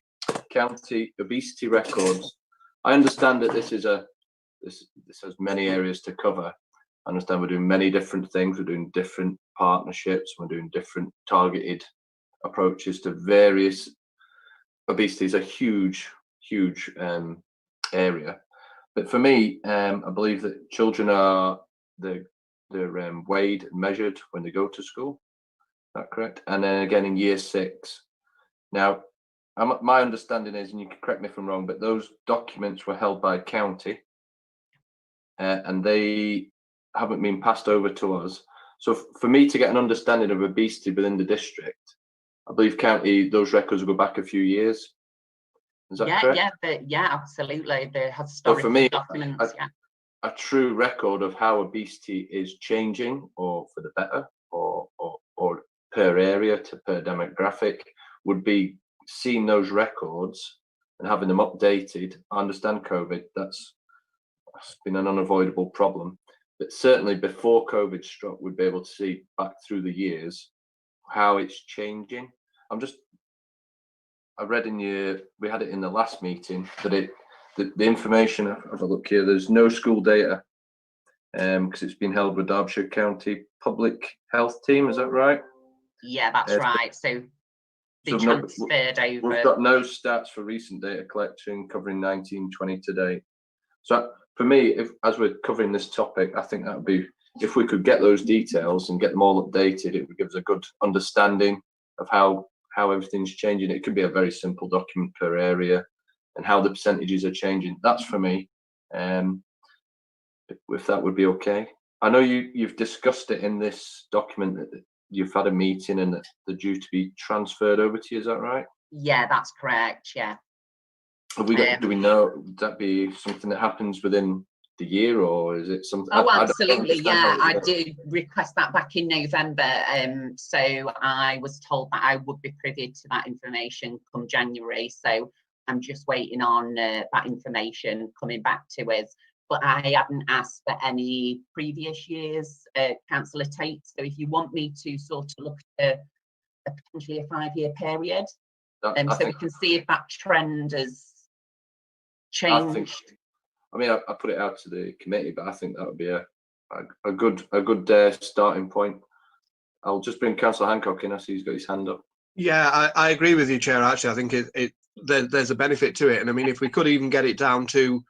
county obesity records. I understand that this has many areas to cover. I understand we're doing many different things. We're doing different partnerships. We're doing different targeted approaches to various. Obesity is a huge area. But for me, I believe that children are they're weighed and measured when they go to school. Is that correct? And then again in year 6. Now, my understanding is, and you can correct me if I'm wrong, but those documents were held by county, and they haven't been passed over to us. So for me to get an understanding of obesity within the district, I believe county, those records will go back a few years. Is that correct? Yeah, absolutely. The historical so for me, documents. a true record of how obesity is changing, or for the better, or per area to per demographic, would be seeing those records and having them updated. I understand COVID, that's been an unavoidable problem, but certainly before COVID struck, we'd be able to see back through the years how it's changing. I read we had it in the last meeting that the information, have a look here, there's no school data because it's been held with Derbyshire County Public Health Team, is that right? Yeah, that's right. So they transferred over. We've got no stats for recent data collection covering 1920 today. So for me, as we're covering this topic, I think that would be, if we could get those details and get them all updated, it would give us a good understanding of how everything's changing. It could be a very simple document per area and how the percentages are changing. That's for me. If that would be okay. I know you've discussed it in this document that you've had a meeting and that they're due to be transferred over to you. Is that right? Yeah, that's correct. Yeah. Have we got? Do we know? Would that be something that happens within the year, or is it something? Oh, absolutely. Yeah, I did request that back in November. So I was told that I would be privy to that information come January. So I'm just waiting on that information coming back to us. But I haven't asked for any previous years councillor Tate. So if you want me to sort of look at potentially a 5-year period, so we can see if that trend has changed. I mean, I put it out to the committee, but I think that would be a good starting point. I'll just bring Councillor Hancock in. I see he's got his hand up. Yeah, I agree with you, Chair. Actually, I think there's a benefit to it, and I mean, if we could even get it down to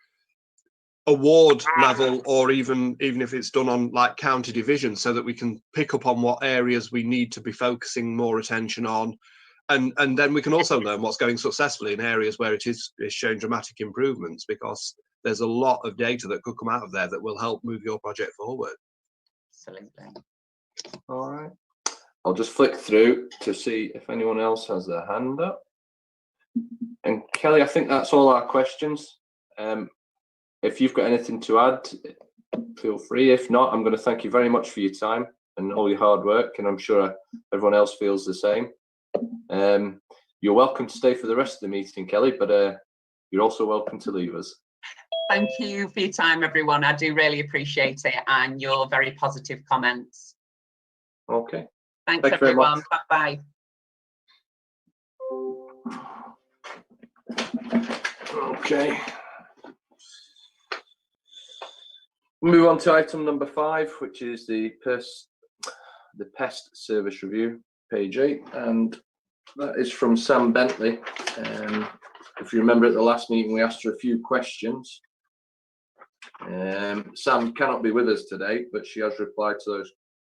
a ward level, or even if it's done on like county division, so that we can pick up on what areas we need to be focusing more attention on, and then we can also learn what's going successfully in areas where it is showing dramatic improvements, because there's a lot of data that could come out of there that will help move your project forward. Absolutely. All right. I'll just flick through to see if anyone else has their hand up. And Kelly, I think that's all our questions. If you've got anything to add, feel free. If not, I'm going to thank you very much for your time and all your hard work, and I'm sure everyone else feels the same. You're welcome to stay for the rest of the meeting, Kelly, but you're also welcome to leave us. Thank you for your time, everyone. I do really appreciate it, and your very positive comments. Okay. Thanks everyone. Bye-bye. Okay. Move on to item number 5, which is the pest service review, page 8, and that is from Sam Bentley. If you remember at the last meeting, we asked her a few questions. Sam cannot be with us today, but she has replied to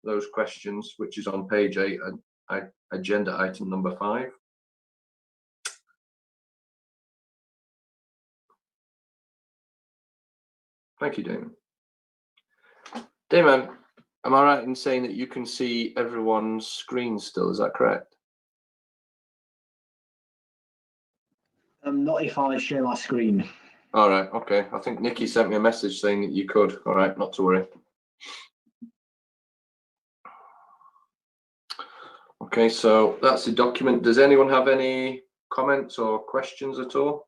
those questions, which is on page 8, agenda item number 5. Thank you, Damon. Damon, Am I right in saying that you can see everyone's screen still? Is that correct? Not if I share my screen. All right. Okay. I think Nikki sent me a message saying that you could. All right. Not to worry. Okay. So that's the document. Does anyone have any comments or questions at all?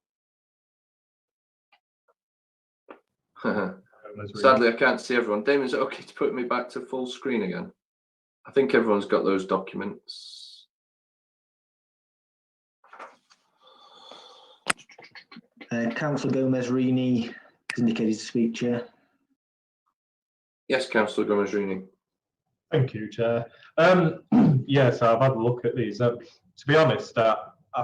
Sadly, I can't see everyone. Damon, is it okay to put me back to full screen again? I think everyone's got those documents. Councillor Gomez-Rini has indicated to speak, Chair. Yes, Councillor Gomez-Rini. Thank you, Chair. Yes, I've had a look at these. To be honest, I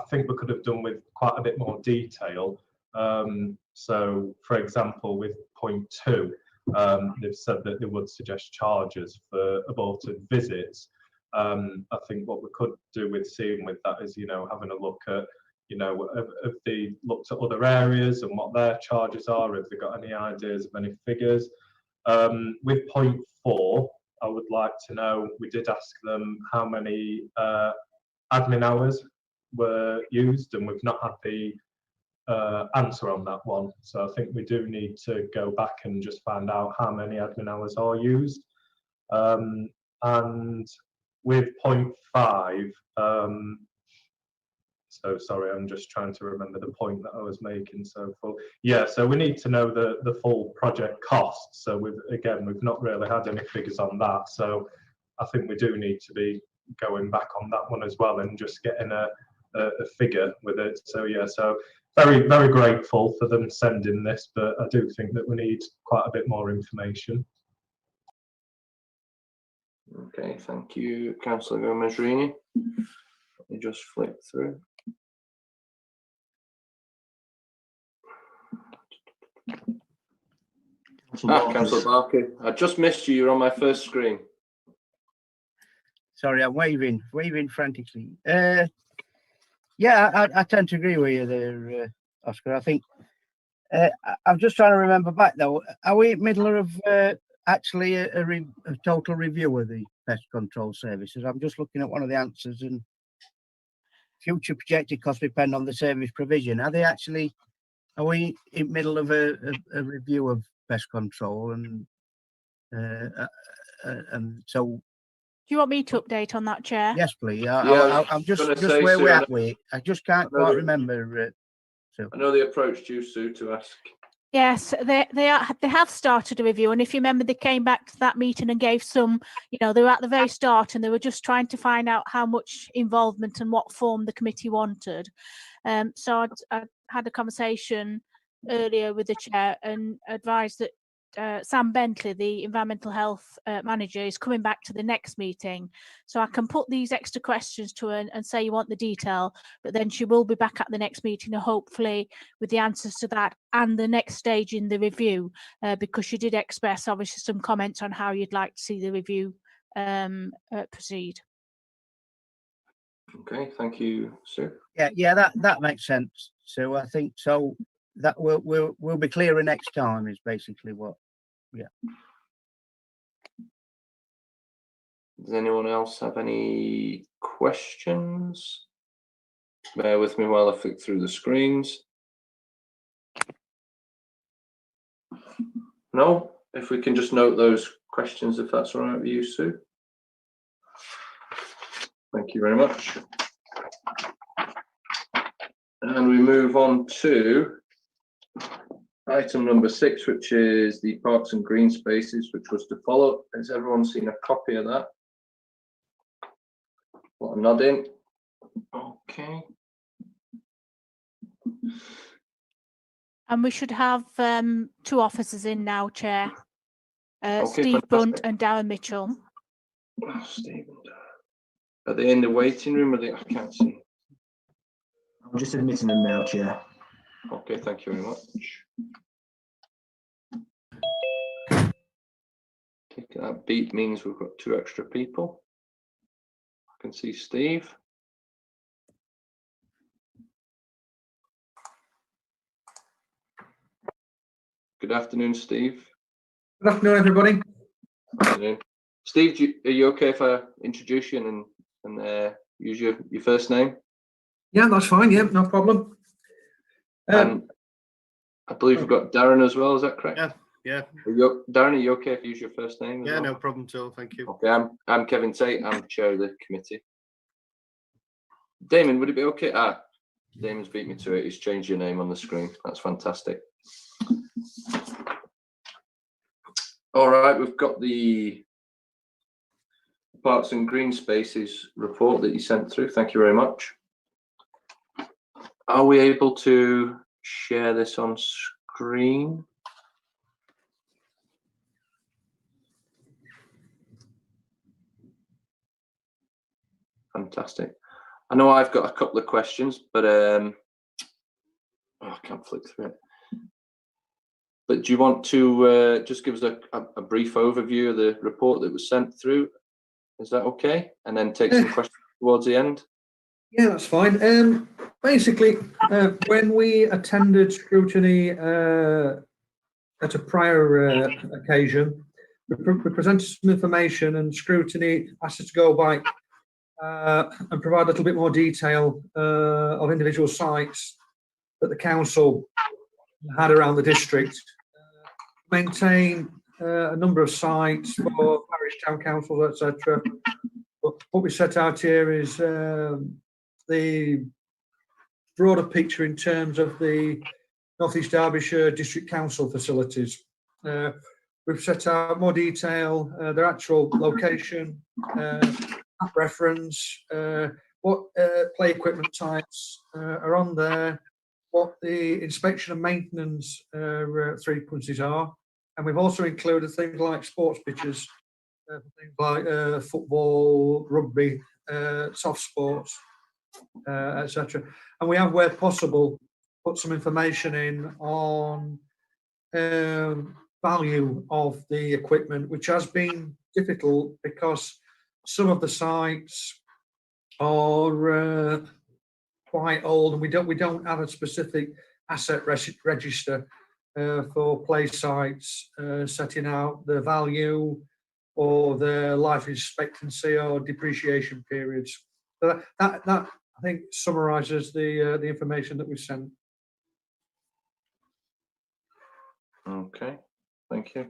think we could have done with quite a bit more detail. So, for example, with point 2, they've said that they would suggest charges for aborted visits. I think what we could do with seeing with that is, having a look at, have they looked at other areas and what their charges are? Have they got any ideas of any figures? With point 4, I would like to know, we did ask them how many admin hours were used, and we've not had the answer on that one. So I think we do need to go back and just find out how many admin hours are used. And with point 5, so sorry, I'm just trying to remember the point that I was making. So we need to know the full project cost. So we've not really had any figures on that. So I think we do need to be going back on that one as well and just getting a figure with it. So so very, very grateful for them sending this, but I do think that we need quite a bit more information. Okay, thank you, Councillor Gomez-Rini. Let me just flick through. Councillor Barker, I just missed you. You're on my first screen. Sorry, I'm waving frantically. Yeah, I tend to agree with you there, Oscar. I think I'm just trying to remember back though. Are we in the middle of actually a total review of the pest control services? I'm just looking at one of the answers, and future projected costs depend on the service provision. Are we in the middle of a review of pest control, and so? Do you want me to update on that, Chair? Yes, please. Yeah, I'm just where we're at with it. I just can't quite remember. So I know they approached you, Sue, to ask. Yes, they have started a review, and if you remember, they came back to that meeting and gave some. They were at the very start, and they were just trying to find out how much involvement and what form the committee wanted. So I had a conversation earlier with the chair and advised that Sam Bentley, the environmental health manager, is coming back to the next meeting. So I can put these extra questions to her and say you want the detail, but then she will be back at the next meeting, hopefully with the answers to that and the next stage in the review, because she did express obviously some comments on how you'd like to see the review proceed. Okay, thank you, Sue. Yeah, that makes sense. So I think so that we'll be clearer next time is basically what. Yeah. Does anyone else have any questions? Bear with me while I flick through the screens. No? If we can just note those questions, if that's all right with you, Sue. Thank you very much. And we move on to item number 6, which is the parks and green spaces, which was to follow. Has everyone seen a copy of that? What a nod in. Okay. And we should have 2 officers in now, Chair. Okay, Steve fantastic. Bunt and Darren Mitchell. Oh, Steve and Darren. Are they in the waiting room? I can't see. I'm just admitting them now, Chair. Okay, thank you very much. Okay, that beep means we've got 2 extra people. I can see Steve. Good afternoon, Steve. Good afternoon, everybody. Good afternoon. Steve, are you okay if I introduce you and use your first name? Yeah, that's fine. Yeah, no problem. And I believe we've got Darren as well. Is that correct? Yeah. Darren, are you okay if you use your first name? Yeah, no problem at all. Thank you. Okay, I'm Kevin Tate. I'm chair of the committee. Damon, would it be okay? Damon's beat me to it. He's changed your name on the screen. That's fantastic. All right, we've got the Parks and Green Spaces report that you sent through. Thank you very much. Are we able to share this on screen? Fantastic. I know I've got a couple of questions, but I can't flick through it. But do you want to just give us a brief overview of the report that was sent through? Is that okay? And then take some questions towards the end? Yeah, that's fine. Basically, when we attended scrutiny at a prior occasion, we presented some information, and scrutiny asked us to go back and provide a little bit more detail of individual sites that the council had around the district. Maintain a number of sites for parish town councils, etc. But what we set out here is the broader picture in terms of the North East Derbyshire District Council facilities. We've set out more detail, their actual location, reference, what play equipment types are on there, what the inspection and maintenance frequencies are. And we've also included things like sports pitches, things like football, rugby, soft sports, etc. And we have, where possible, put some information in on value of the equipment, which has been difficult because some of the sites are quite old, and we don't have a specific asset register for play sites setting out the value or the life expectancy or depreciation periods. So that I think summarises the information that we've sent. Okay, thank you.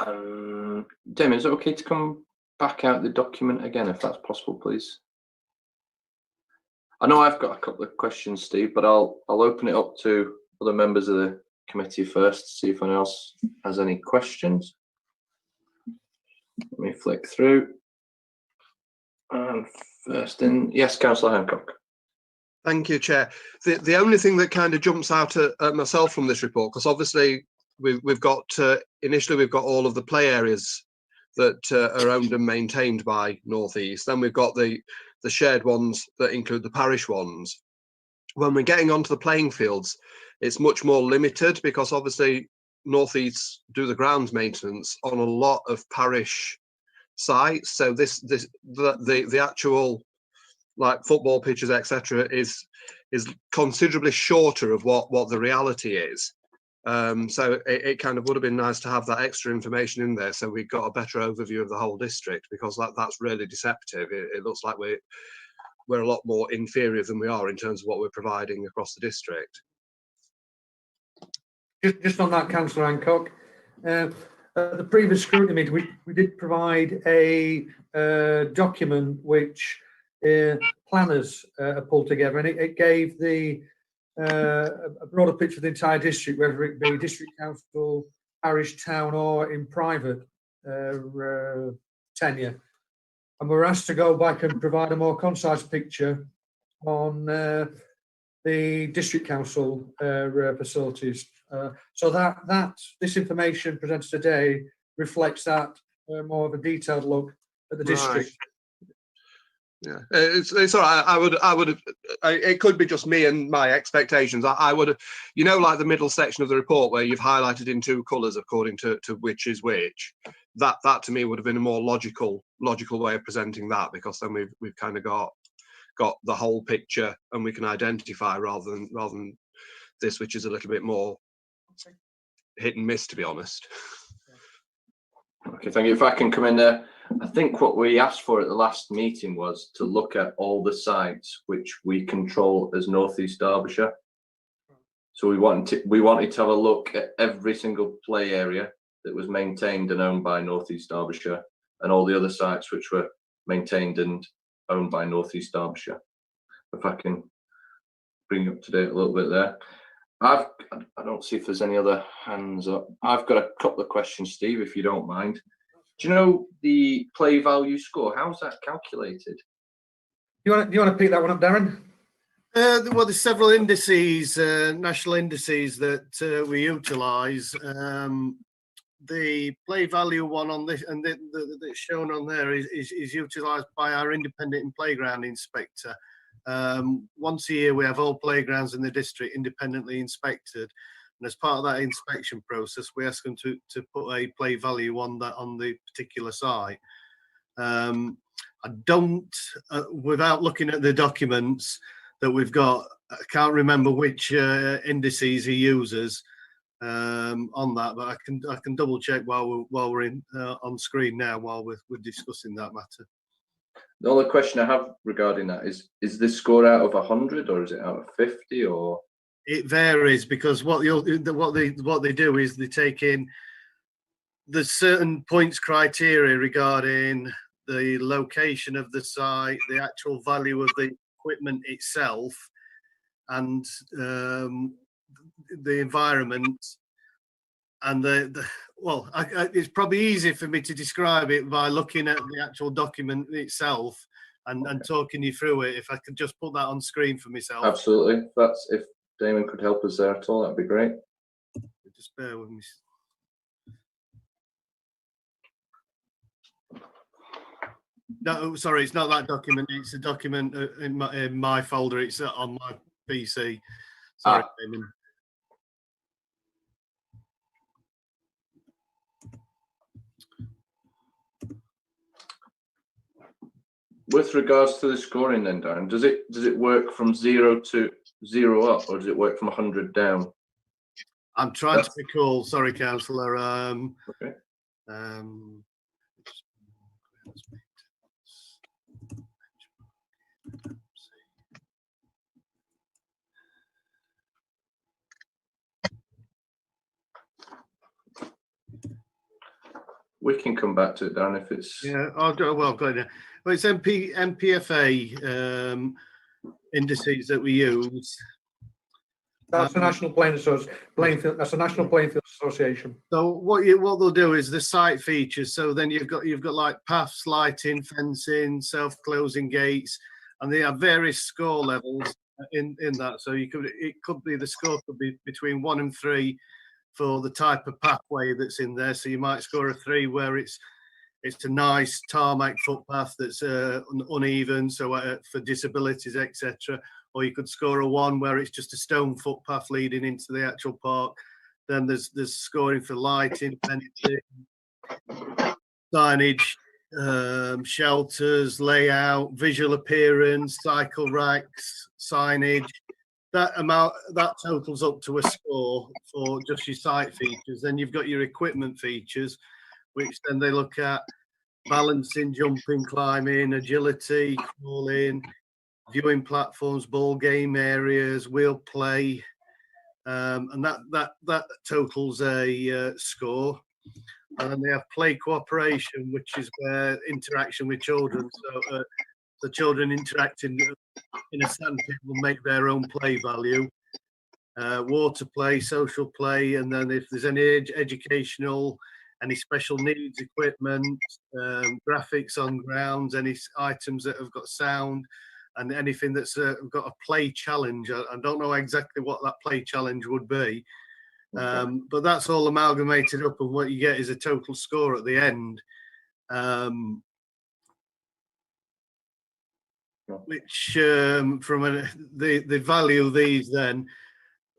Damon, is it okay to come back out the document again, if that's possible, please? I know I've got a couple of questions, Steve, but I'll open it up to other members of the committee first to see if anyone else has any questions. Let me flick through. And first in, yes, Councillor Hancock. Thank you, Chair. The only thing that kind of jumps out at myself from this report, because obviously we've got initially we've got all of the play areas that are owned and maintained by North East. Then we've got the shared ones that include the parish ones. When we're getting onto the playing fields, it's much more limited because obviously North East do the grounds maintenance on a lot of parish sites. So the actual like football pitches, etc., is considerably shorter of what the reality is. So it kind of would have been nice to have that extra information in there, so we got a better overview of the whole district, because that's really deceptive. It looks like we're a lot more inferior than we are in terms of what we're providing across the district. Just on that, Councillor Hancock, the previous scrutiny meeting, we did provide a document which planners pulled together, and it gave a broader picture of the entire district, whether it be district council, parish, town, or in private tenure. And we're asked to go back and provide a more concise picture on the district council facilities. So that this information presented today reflects that more of a detailed look at the district. Right. Yeah, it's all right. I would. It could be just me and my expectations. I would, you know, like the middle section of the report where you've highlighted in two colours according to which is which. That to me would have been a more logical way of presenting that, because then we've kind of got the whole picture and we can identify rather than this, which is a little bit more hit and miss, to be honest. Okay, thank you. If I can come in there, I think what we asked for at the last meeting was to look at all the sites which we control as North East Derbyshire. So we wanted to have a look at every single play area that was maintained and owned by North East Derbyshire, and all the other sites which were maintained and owned by North East Derbyshire. If I can bring you up to date a little bit there. I don't see if there's any other hands up. I've got a couple of questions, Steve, if you don't mind. Do you know the play value score? How's that calculated? Do you want to pick that one up, Darren? Well, there's several indices, national indices that we utilise. The play value one on this, and that's shown on there, is utilised by our independent playground inspector. Once a year, we have all playgrounds in the district independently inspected, and as part of that inspection process, we ask them to put a play value on the particular site. I don't, without looking at the documents that we've got, I can't remember which indices he uses on that, but I can double check while we're in on screen now while we're discussing that matter. The only question I have regarding that is this score out of 100 or is it out of 50 or? It varies because what they do is they take in the certain points criteria regarding the location of the site, the actual value of the equipment itself, and the environment, and well, it's probably easy for me to describe it by looking at the actual document itself and talking you through it. If I could just put that on screen for myself. Absolutely. If Damon could help us there at all, that'd be great. Just bear with me. No, sorry, it's not that document. It's a document in my folder. It's on my PC. Sorry, Damon. With regards to the scoring then, Darren, does it work from 0 to 0 up, or does it work from 100 down? I'm trying to recall. Sorry, councillor. Okay. We can come back to it, Darren, if it's... Yeah, I'll do well. Good. Well, it's MPFA indices that we use. That's the National Playing Field. That's the National Playing Field Association. So what they'll do is the site features. So then you've got like paths, lighting, fencing, self-closing gates, and they have various score levels in that. So it could be the score could be between 1 and 3 for the type of pathway that's in there. So you might score a 3 where it's a nice tarmac footpath that's uneven, so for disabilities, etc. Or you could score a 1 where it's just a stone footpath leading into the actual park. Then there's scoring for lighting, fencing, signage, shelters, layout, visual appearance, cycle racks, signage. That totals up to a score for just your site features. Then you've got your equipment features, which then they look at balancing, jumping, climbing, agility, crawling, viewing platforms, ball game areas, wheel play, and that totals a score. And then they have play cooperation, which is where interaction with children. So the children interacting in a sandpit will make their own play value. Water play, social play, and then if there's any educational, any special needs equipment, graphics on grounds, any items that have got sound, and anything that's got a play challenge. I don't know exactly what that play challenge would be, but that's all amalgamated up, and what you get is a total score at the end. Which from the value of these, then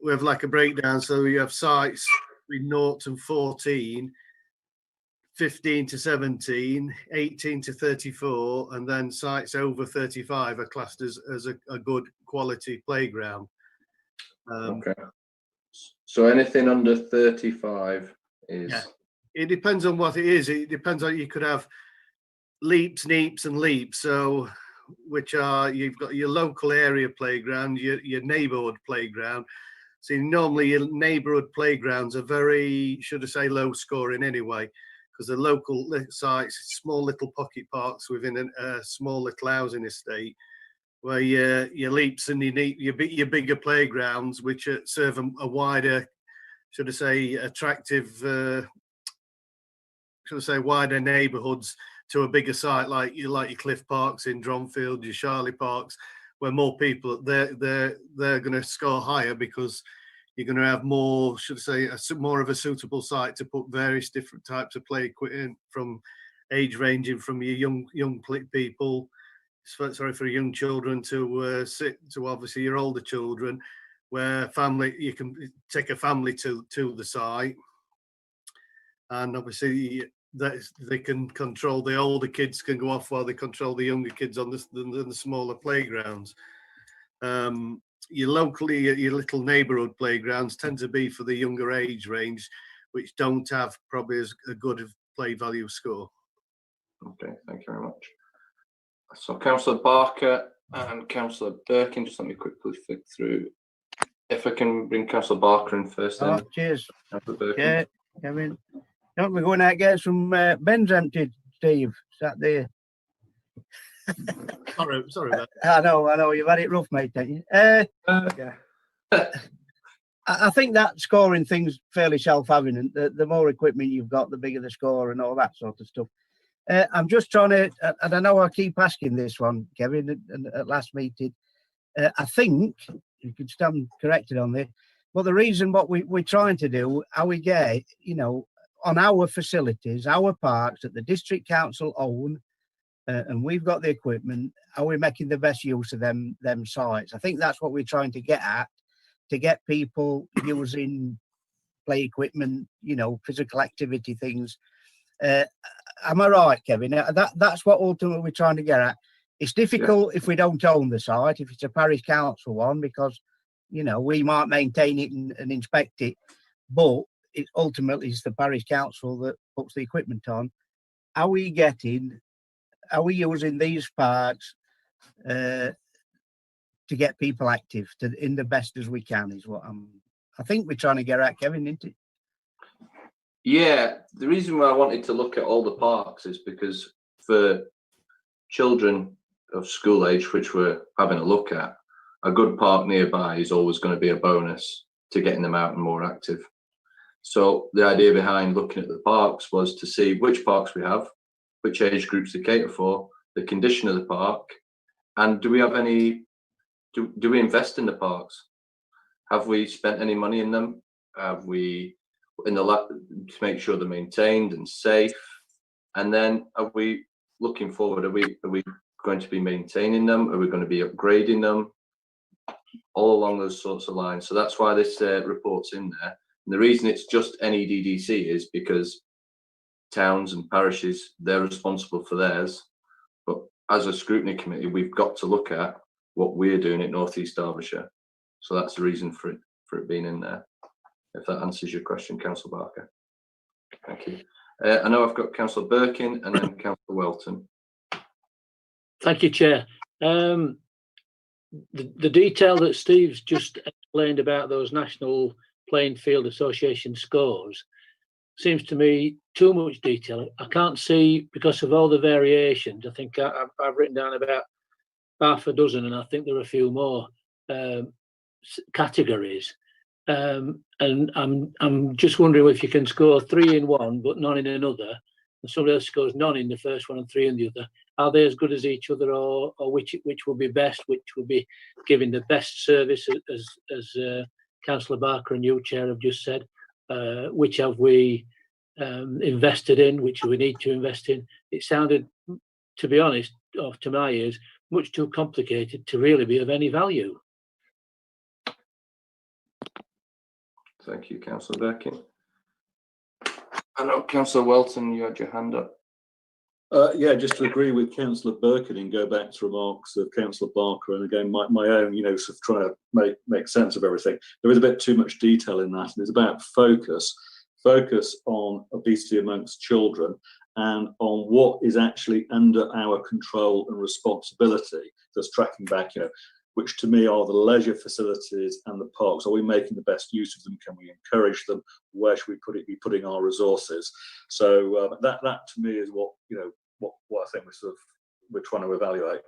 we have like a breakdown. So you have sites between 0 and 14, 15 to 17, 18 to 34, and then sites over 35 are classed as a good quality playground. Okay. So anything under 35 is it depends on what it is. It depends on, you could have leaps, neeps and leaps. So which are, you've got your local area playground, your neighbourhood playground. So normally your neighbourhood playgrounds are very, should I say, low scoring anyway, because the local sites, small little pocket parks within a small little housing estate, where your leaps and your bigger playgrounds, which serve a wider, should I say, attractive, should I say, wider neighbourhoods to a bigger site like your Cliff Parks in Dronfield, your Charlie Parks, where more people, they're going to score higher because you're going to have more, should I say, more of a suitable site to put various different types of play equipment, from age ranging from your young people, sorry, for young children to obviously your older children, where you can take a family to the site, and obviously that they can control, the older kids can go off while they control the younger kids on the smaller playgrounds. Your little neighbourhood playgrounds tend to be for the younger age range, which don't have probably as a good of play value score. Okay, thank you very much. So Councillor Barker and Councillor Birkin, just let me quickly flick through. If I can bring Councillor Barker in first, then. Oh, cheers. Councillor Birkin. Yeah, come in. Don't we going out and get some bins emptied, Steve? Sat there. Sorry about I know, you've had it rough, mate, haven't you? Yeah. I think that scoring thing's fairly self-evident. The more equipment you've got, the bigger the score and all that sort of stuff. I'm just trying to, and I know I keep asking this one, Kevin, at last meeting. I think, you could stand corrected on this, but the reason what we're trying to do, how we get, on our facilities, our parks that the district council own, and we've got the equipment, are we making the best use of them sites? I think that's what we're trying to get at, to get people using play equipment, physical activity things. Am I right, Kevin? That's what ultimately we're trying to get at. It's difficult if we don't own the site, if it's a parish council one, because, we might maintain it and inspect it, but it ultimately is the parish council that puts the equipment on. Are we using these parks to get people active in the best as we can, is what I think we're trying to get at, Kevin, isn't it? Yeah, the reason why I wanted to look at all the parks is because for children of school age, which we're having a look at, a good park nearby is always going to be a bonus to getting them out and more active. So the idea behind looking at the parks was to see which parks we have, which age groups they cater for, the condition of the park, and do we have any, do we invest in the parks? Have we spent any money in them? Have we, to make sure they're maintained and safe? And then are we looking forward, are we going to be maintaining them? Are we going to be upgrading them? All along those sorts of lines. So that's why this report's in there. And the reason it's just NEDDC is because towns and parishes, they're responsible for theirs. But as a scrutiny committee, we've got to look at what we're doing at North East Derbyshire. So that's the reason for it being in there. If that answers your question, Councillor Barker. Thank you. I know I've got Councillor Birkin and then Councillor Welton. Thank you, Chair. The detail that Steve's just explained about those National Playing Field Association scores seems to me too much detail. I can't see, because of all the variations, I think I've written down about half a dozen, and I think there are a few more categories. And I'm just wondering if you can score 3 in one but none in another, and somebody else scores none in the first one and 3 in the other. Are they as good as each other, or which will be best, which will be giving the best service, as Councillor Barker and you, Chair, have just said? Which have we invested in, which we need to invest in? It sounded, to be honest, to my ears, much too complicated to really be of any value. Thank you, Councillor Birkin. I know, Councillor Welton, you had your hand up. Yeah, just to agree with Councillor Birkin and go back to remarks of Councillor Barker, and again my own, sort of trying to make sense of everything. There is a bit too much detail in that, and it's about focus. focus on obesity amongst children and on what is actually under our control and responsibility. Just tracking back, which to me are the leisure facilities and the parks. Are we making the best use of them? Can we encourage them? Where should we be putting our resources? So that to me is what I think we're trying to evaluate.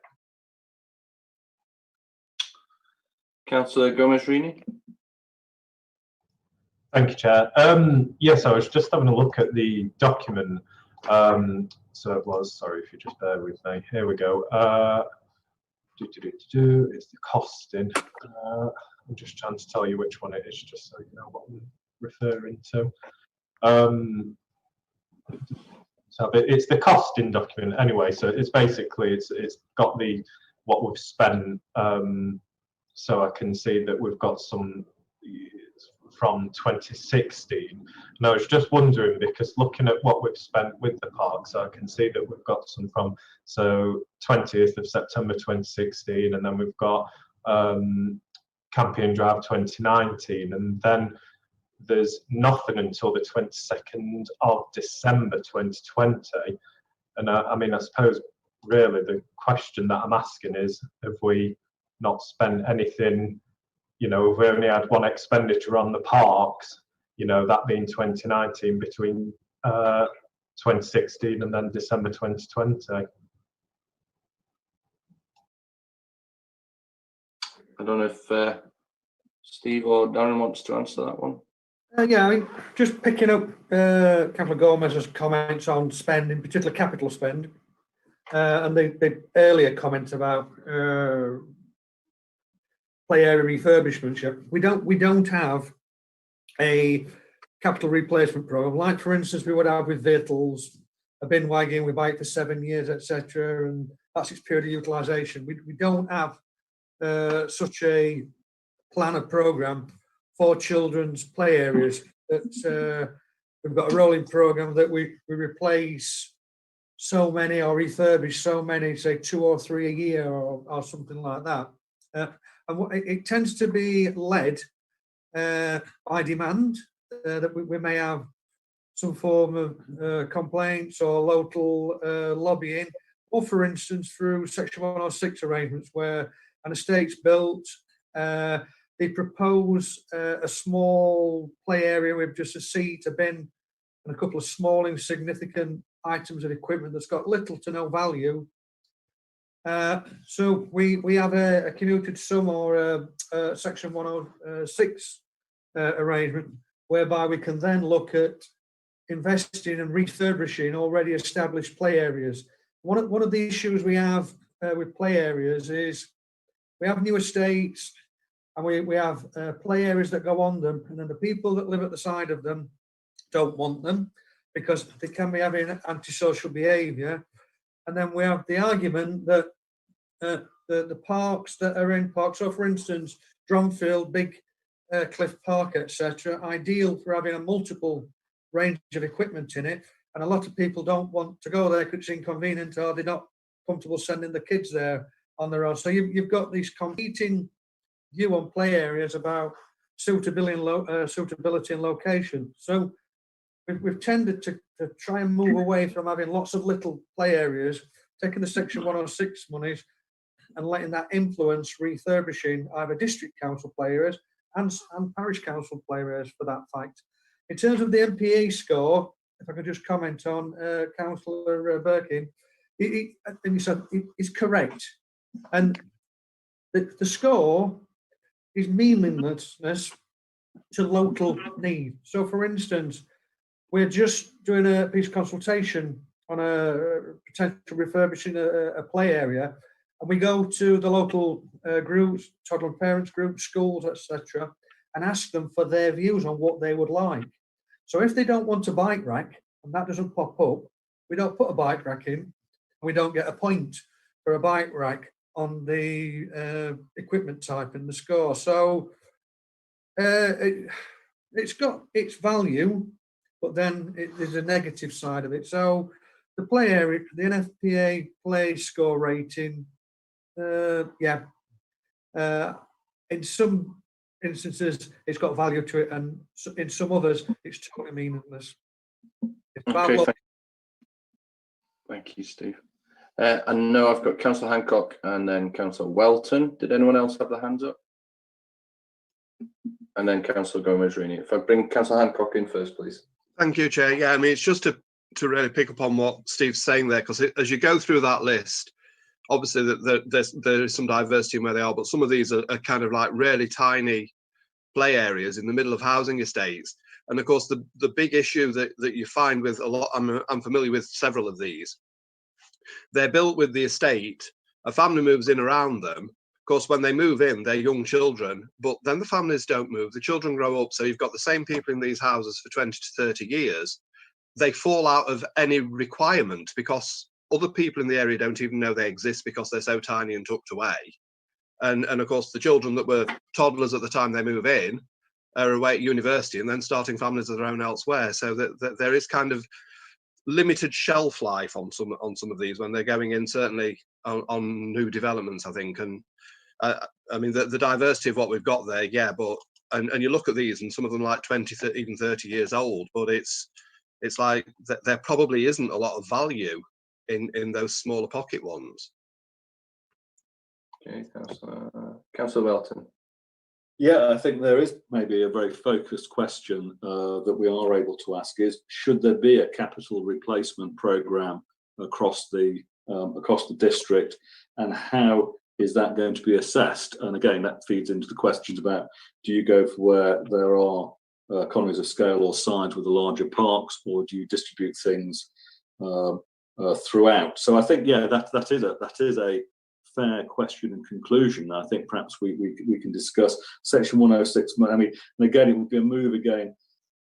Councillor Gomez-Rini. Thank you, Chair. Yes, I was just having a look at the document. So it was, sorry if you just bear with me. Here we go. It's the costing. I'm just trying to tell you which one it is, just so you know what I'm referring to. So it's the costing document anyway. So it's basically it's got what we've spent. So I can see that we've got some from 2016. And I was just wondering, because looking at what we've spent with the park, so I can see that we've got some from 20th of September 2016, and then we've got Campion Drive 2019, and then there's nothing until the 22nd of December 2020. And I mean, I suppose really the question that I'm asking is, have we not spent anything? We've only had one expenditure on the parks, that being 2019 between 2016 and then December 2020. I don't know if Steve or Darren wants to answer that one. Yeah, I mean, just picking up Councillor Gomez's comments on spending, particularly capital spend, and the earlier comment about play area refurbishment. We don't have a capital replacement program, like for instance we would have with vehicles, a bin wagon we buy it for 7 years, etc., and that's its period of utilisation. We don't have such a plan of program for children's play areas. That we've got a rolling program that we replace so many or refurbish so many, say 2 or 3 a year or something like that. And it tends to be led by demand, that we may have some form of complaints or local lobbying, or for instance through Section 106 arrangements where an estate's built, they propose a small play area with just a seat, a bin, and a couple of small insignificant items of equipment that's got little to no value. So we have a commuted sum or a Section 106 arrangement whereby we can then look at investing and refurbishing already established play areas. One of the issues we have with play areas is we have new estates and we have play areas that go on them, and then the people that live at the side of them don't want them because they can be having antisocial behaviour. And then we have the argument that the parks that are in parks, so for instance, Dronfield, Big Cliff Park, etc., ideal for having a multiple range of equipment in it, and a lot of people don't want to go there because it's inconvenient or they're not comfortable sending the kids there on their own. So you've got these competing view on play areas about suitability and location. So we've tended to try and move away from having lots of little play areas, taking the Section 106 monies and letting that influence refurbishing either district council play areas and parish council play areas for that fact. In terms of the MPE score, if I could just comment on Councillor Birkin, and you said it's correct. And the score is meaninglessness to local need. So for instance, we're just doing a piece of consultation on a potential refurbishing a play area, and we go to the local groups, toddler parents groups, schools, etc., and ask them for their views on what they would like. So if they don't want a bike rack, and that doesn't pop up, we don't put a bike rack in, and we don't get a point for a bike rack on the equipment type in the score. So it's got its value, but then there's a negative side of it. So the play area, the NFPA play score rating, in some instances it's got value to it, and in some others it's totally meaningless. It's about Okay, what- thank you, Steve. And now I've got Councillor Hancock and then Councillor Welton. Did anyone else have their hands up? And then Councillor Gomez-Rini. If I bring Councillor Hancock in first, please. Thank you, Chair. Yeah, I mean, it's just to really pick up on what Steve's saying there, because as you go through that list, obviously there is some diversity in where they are, but some of these are kind of like really tiny play areas in the middle of housing estates. And of course, the big issue that you find with a lot, I'm familiar with several of these, they're built with the estate, a family moves in around them. Of course, when they move in, they're young children, but then the families don't move. The children grow up, so you've got the same people in these houses for 20 to 30 years. They fall out of any requirement because other people in the area don't even know they exist because they're so tiny and tucked away. And of course, the children that were toddlers at the time they move in are away at university and then starting families of their own elsewhere. So that there is kind of limited shelf life on some of these when they're going in, certainly on new developments, I think. And I mean, the diversity of what we've got there, yeah, but and you look at these and some of them like 20, even 30 years old, but it's like there probably isn't a lot of value in those smaller pocket ones. Okay, Councillor Welton. Yeah, I think there is maybe a very focused question that we are able to ask is, should there be a capital replacement programme across the district, and how is that going to be assessed? And again, that feeds into the questions about, do you go for where there are economies of scale or size with the larger parks, or do you distribute things throughout? So I think, yeah, that is a fair question and conclusion. I think perhaps we can discuss Section 106 money. I mean, and again, it would be a move again.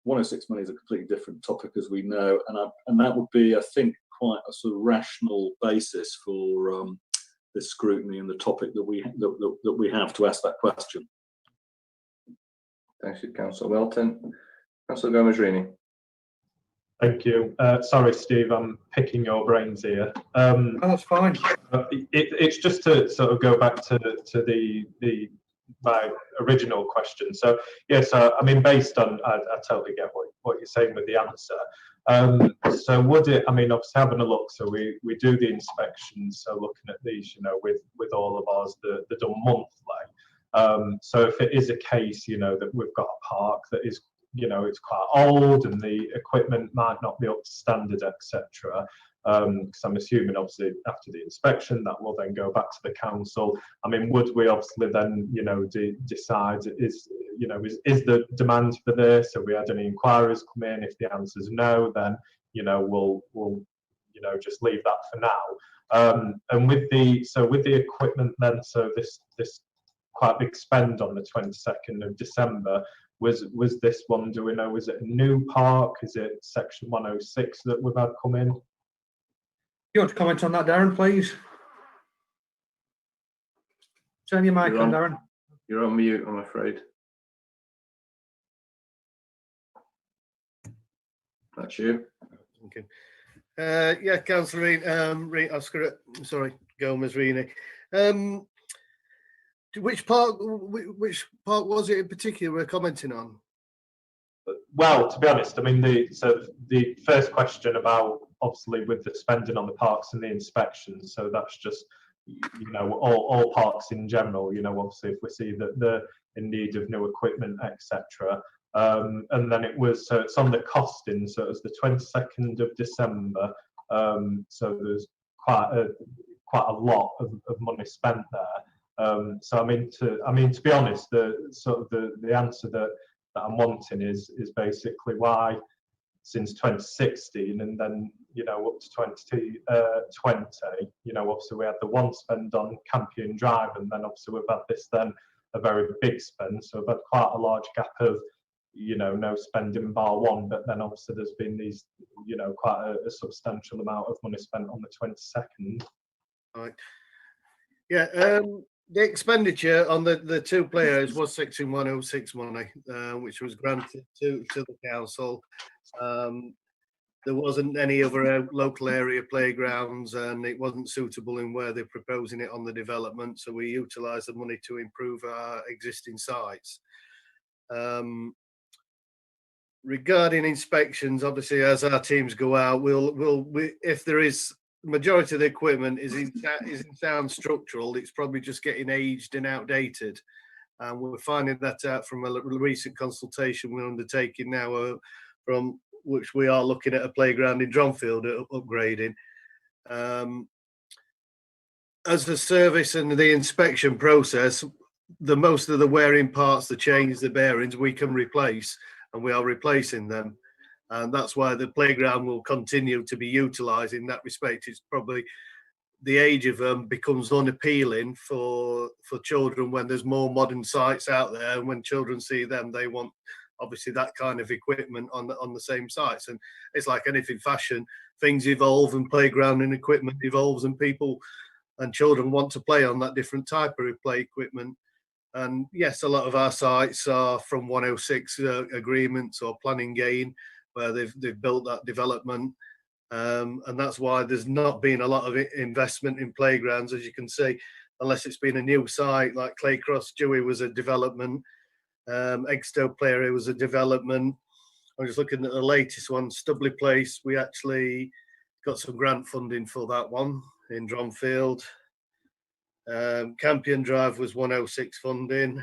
106 money is a completely different topic, as we know, and that would be, I think, quite a sort of rational basis for this scrutiny and the topic that we have to ask that question. Thank you, Councillor Welton. Councillor Gomez-Rini. Thank you. Sorry, Steve, I'm picking your brains here. Oh, that's fine. It's just to sort of go back to my original question. So yes, I mean, based on, I totally get what you're saying with the answer. So would it? I mean, obviously having a look. So we do the inspections. So looking at these, you know, with all of ours, they're done monthly. So if it is a case, you know, that we've got a park that is, you know, it's quite old and the equipment might not be up to standard, etc. Because I'm assuming, obviously, after the inspection, that will then go back to the council. I mean, would we obviously then, you know, decide is the demand for this? Have we had any inquiries come in? If the answer is no, then, you know, we'll you know, just leave that for now. And with the equipment, then, so this quite big spend on the 22nd of December. Was this one, do we know, was it a new park? Is it Section 106 that we've had come in? You want to comment on that, Darren, please? Turn your mic on, Darren. You're on mute, I'm afraid. That's you. Okay. Yeah, Councillor Gomez-Rini. Which park was it in particular we're commenting on? Well, to be honest, I mean, the first question about, obviously, with the spending on the parks and the inspections, so that's just, you know, all parks in general, you know, obviously if we see that they're in need of new equipment, etc. And then so it's on the costing, so it was the 22nd of December, so there's quite a lot of money spent there. So I mean, to be honest, the answer that I'm wanting is basically why since 2016 and then, you know, up to 2020, you know, obviously we had the one spend on Campion Drive, and then obviously we've had this then a very big spend, so we've had quite a large gap of, you know, no spending bar one, but then obviously there's been these, you know, quite a substantial amount of money spent on the 22nd. Right. Yeah. The expenditure on the two players was Section 106 money, which was granted to the council. there wasn't any other local area playgrounds, and it wasn't suitable in where they're proposing it on the development. So we utilise the money to improve our existing sites. Regarding inspections, obviously, as our teams go out, if there is majority of the equipment is in sound structural, it's probably just getting aged and outdated. And we're finding that out from a recent consultation we're undertaking now, from which we are looking at a playground in Dronfield upgrading. As the service and the inspection process, most of the wearing parts, the chains, the bearings, we can replace, and we are replacing them. And that's why the playground will continue to be utilised in that respect. It's probably the age of them becomes unappealing for children when there's more modern sites out there, and when children see them, they want obviously that kind of equipment on the same sites. And it's like anything fashion, things evolve, and playground and equipment evolves, and people and children want to play on that different type of play equipment. And yes, a lot of our sites are from 106 agreements or planning gain, where they've built that development. And that's why there's not been a lot of investment in playgrounds, as you can see, unless it's been a new site like Claycross Dewey was a development, Egstow Play Area was a development. I'm just looking at the latest one, Stubley Place. We actually got some grant funding for that one in Dronfield. Campion Drive was 106 funding.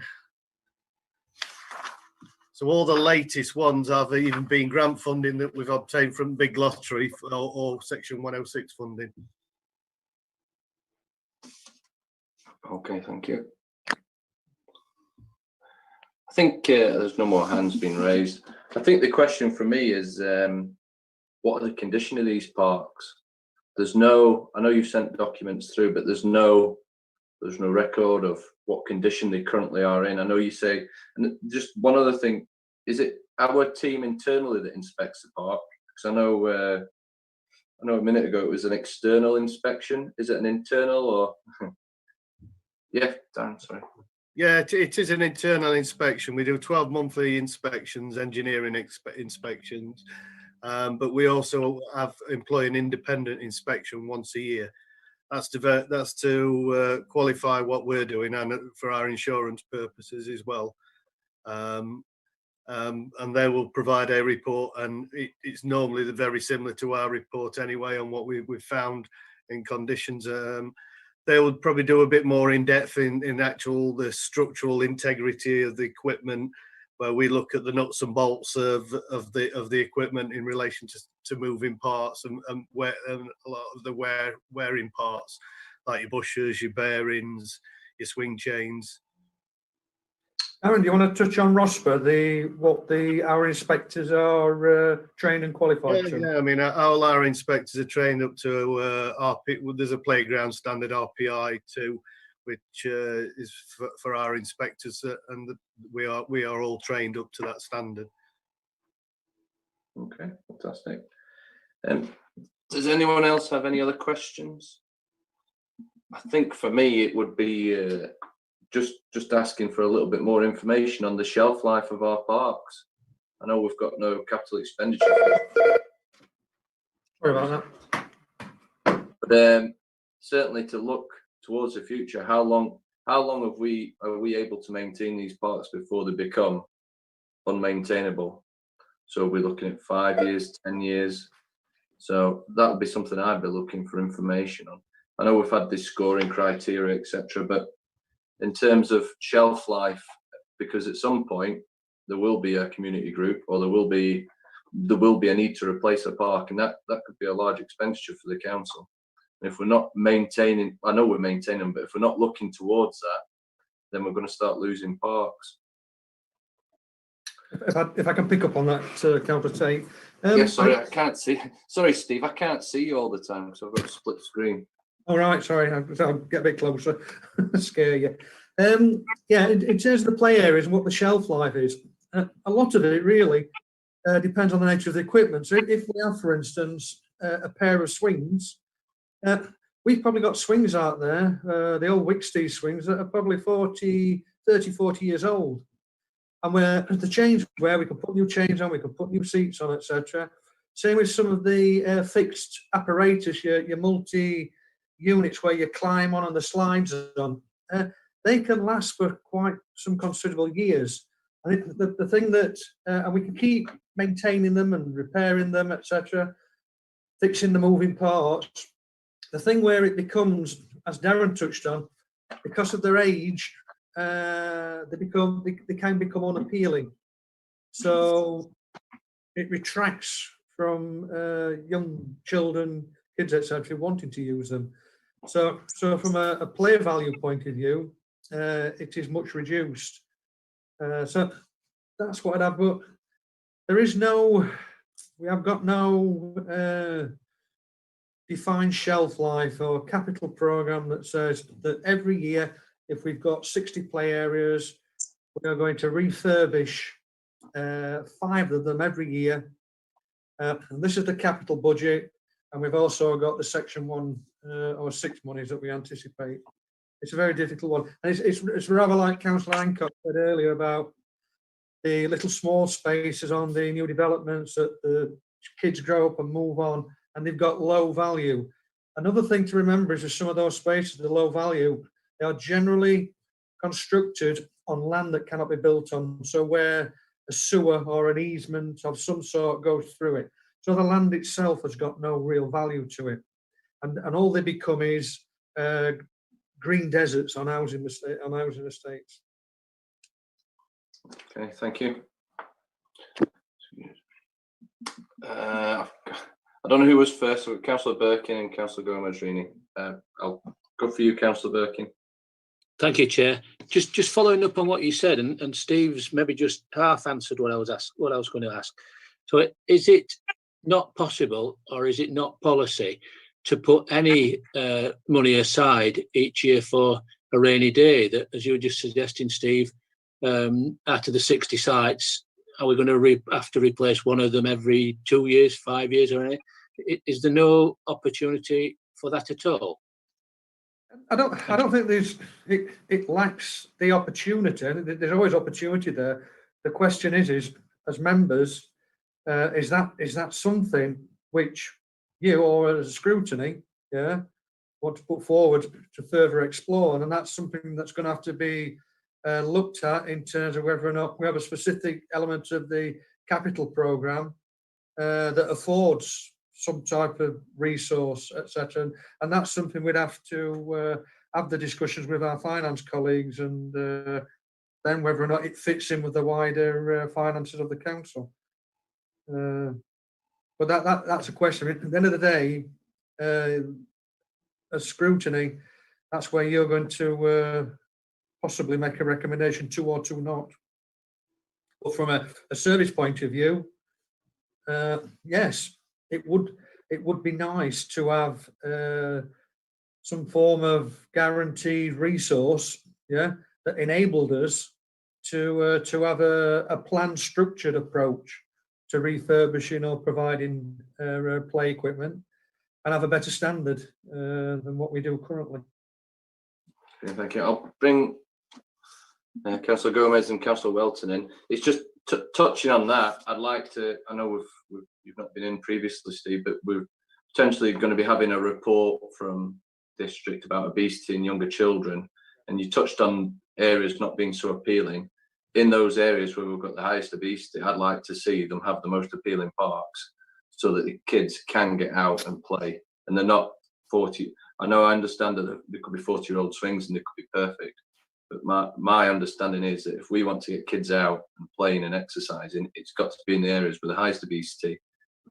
So all the latest ones have even been grant funding that we've obtained from Big Lottery or Section 106 funding. Okay, thank you. I think there's no more hands being raised. I think the question for me is, what are the condition of these parks? There's no, I know you've sent documents through, but there's no record of what condition they currently are in. I know you say, and just one other thing, is it our team internally that inspects the park? Because I know a minute ago it was an external inspection. Is it an internal or? Yeah, Dan, sorry. Yeah, it is an internal inspection. We do 12 monthly inspections, engineering inspections, but we also employ an independent inspection once a year. That's to qualify what we're doing and for our insurance purposes as well. And they will provide a report, and it's normally very similar to our report anyway on what we've found in conditions. They would probably do a bit more in depth in the structural integrity of the equipment, where we look at the nuts and bolts of the equipment in relation to moving parts and a lot of the wearing parts, like your bushers, your bearings, your swing chains. Aaron, do you want to touch on ROSPA, what our inspectors are trained and qualified to? Yeah, I mean, all our inspectors are trained up to there's a playground standard RPI 2, which is for our inspectors, and we are all trained up to that standard. Okay, fantastic. Does anyone else have any other questions? I think for me it would be just asking for a little bit more information on the shelf life of our parks. I know we've got no capital expenditure. Sorry about that. But certainly to look towards the future, how long are we able to maintain these parks before they become unmaintainable? So we're looking at 5 years, 10 years. So that would be something I'd be looking for information on. I know we've had this scoring criteria, etc., but in terms of shelf life, because at some point there will be a community group, or there will be a need to replace a park, and that could be a large expenditure for the council. And if we're not maintaining, I know we're maintaining them, but if we're not looking towards that, then we're going to start losing parks. If I can pick up on that, Councillor Tate. Yeah, sorry, I can't see. Sorry, Steve, I can't see you all the time because I've got a split screen. All right, sorry, I'll get a bit closer, scare you. Yeah, in terms of the play areas and what the shelf life is, a lot of it really depends on the nature of the equipment. So if we have, for instance, a pair of swings, we've probably got swings out there, the old Wicksteed swings that are probably 30, 40 years old. And where the chains, where we can put new chains on, we can put new seats on, etc. Same with some of the fixed apparatus, your multi-units where you climb on and the slides on. They can last for quite some considerable years. And the thing that, and we can keep maintaining them and repairing them, etc., fixing the moving parts. The thing where it becomes, as Darren touched on, because of their age, they can become unappealing. So it retracts from young children, kids, etc., wanting to use them. So from a player value point of view, it is much reduced. So that's what I'd have. But there is we have got no defined shelf life or capital program that says that every year, if we've got 60 play areas, we are going to refurbish 5 of them every year. And this is the capital budget, and we've also got the Section 1 or 6 monies that we anticipate. It's a very difficult one, and it's rather like Councillor Hancock said earlier about the little small spaces on the new developments that the kids grow up and move on, and they've got low value. Another thing to remember is that some of those spaces, the low value, they are generally constructed on land that cannot be built on. So where a sewer or an easement of some sort goes through it. So the land itself has got no real value to it. And all they become is green deserts on housing estates. Okay, thank you. I don't know who was first, so Councillor Birkin and Councillor Gomez-Rini. I'll go for you, Councillor Birkin. Thank you, Chair. Just following up on what you said, and Steve's maybe just half answered what I was going to ask. So is it not possible, or is it not policy, to put any money aside each year for a rainy day? That, as you were just suggesting, Steve, out of the 60 sites, are we going to have to replace one of them every 2 years, 5 years, or anything? Is there no opportunity for that at all? I don't think it lacks the opportunity. There's always opportunity there. The question is as members, is that something which you or as a scrutiny, want to put forward to further explore? And that's something that's going to have to be looked at in terms of whether or not we have a specific element of the capital programme that affords some type of resource, etc. And that's something we'd have to have the discussions with our finance colleagues, and then whether or not it fits in with the wider finances of the council. But that's a question. At the end of the day, as scrutiny, that's where you're going to possibly make a recommendation to or to not. But from a service point of view, yes, it would be nice to have some form of guaranteed resource, that enabled us to have a planned, structured approach to refurbishing or providing play equipment, and have a better standard than what we do currently. Okay, thank you. I'll bring Councillor Gomez and Councillor Welton in. It's just touching on that. I'd like to. I know you've not been in previously, Steve, but we're potentially going to be having a report from district about obesity in younger children, and you touched on areas not being so appealing. In those areas where we've got the highest obesity, I'd like to see them have the most appealing parks, so that the kids can get out and play, and they're not 40. I understand that there could be 40-year-old swings and they could be perfect, but my understanding is that if we want to get kids out and playing and exercising, it's got to be in the areas with the highest obesity.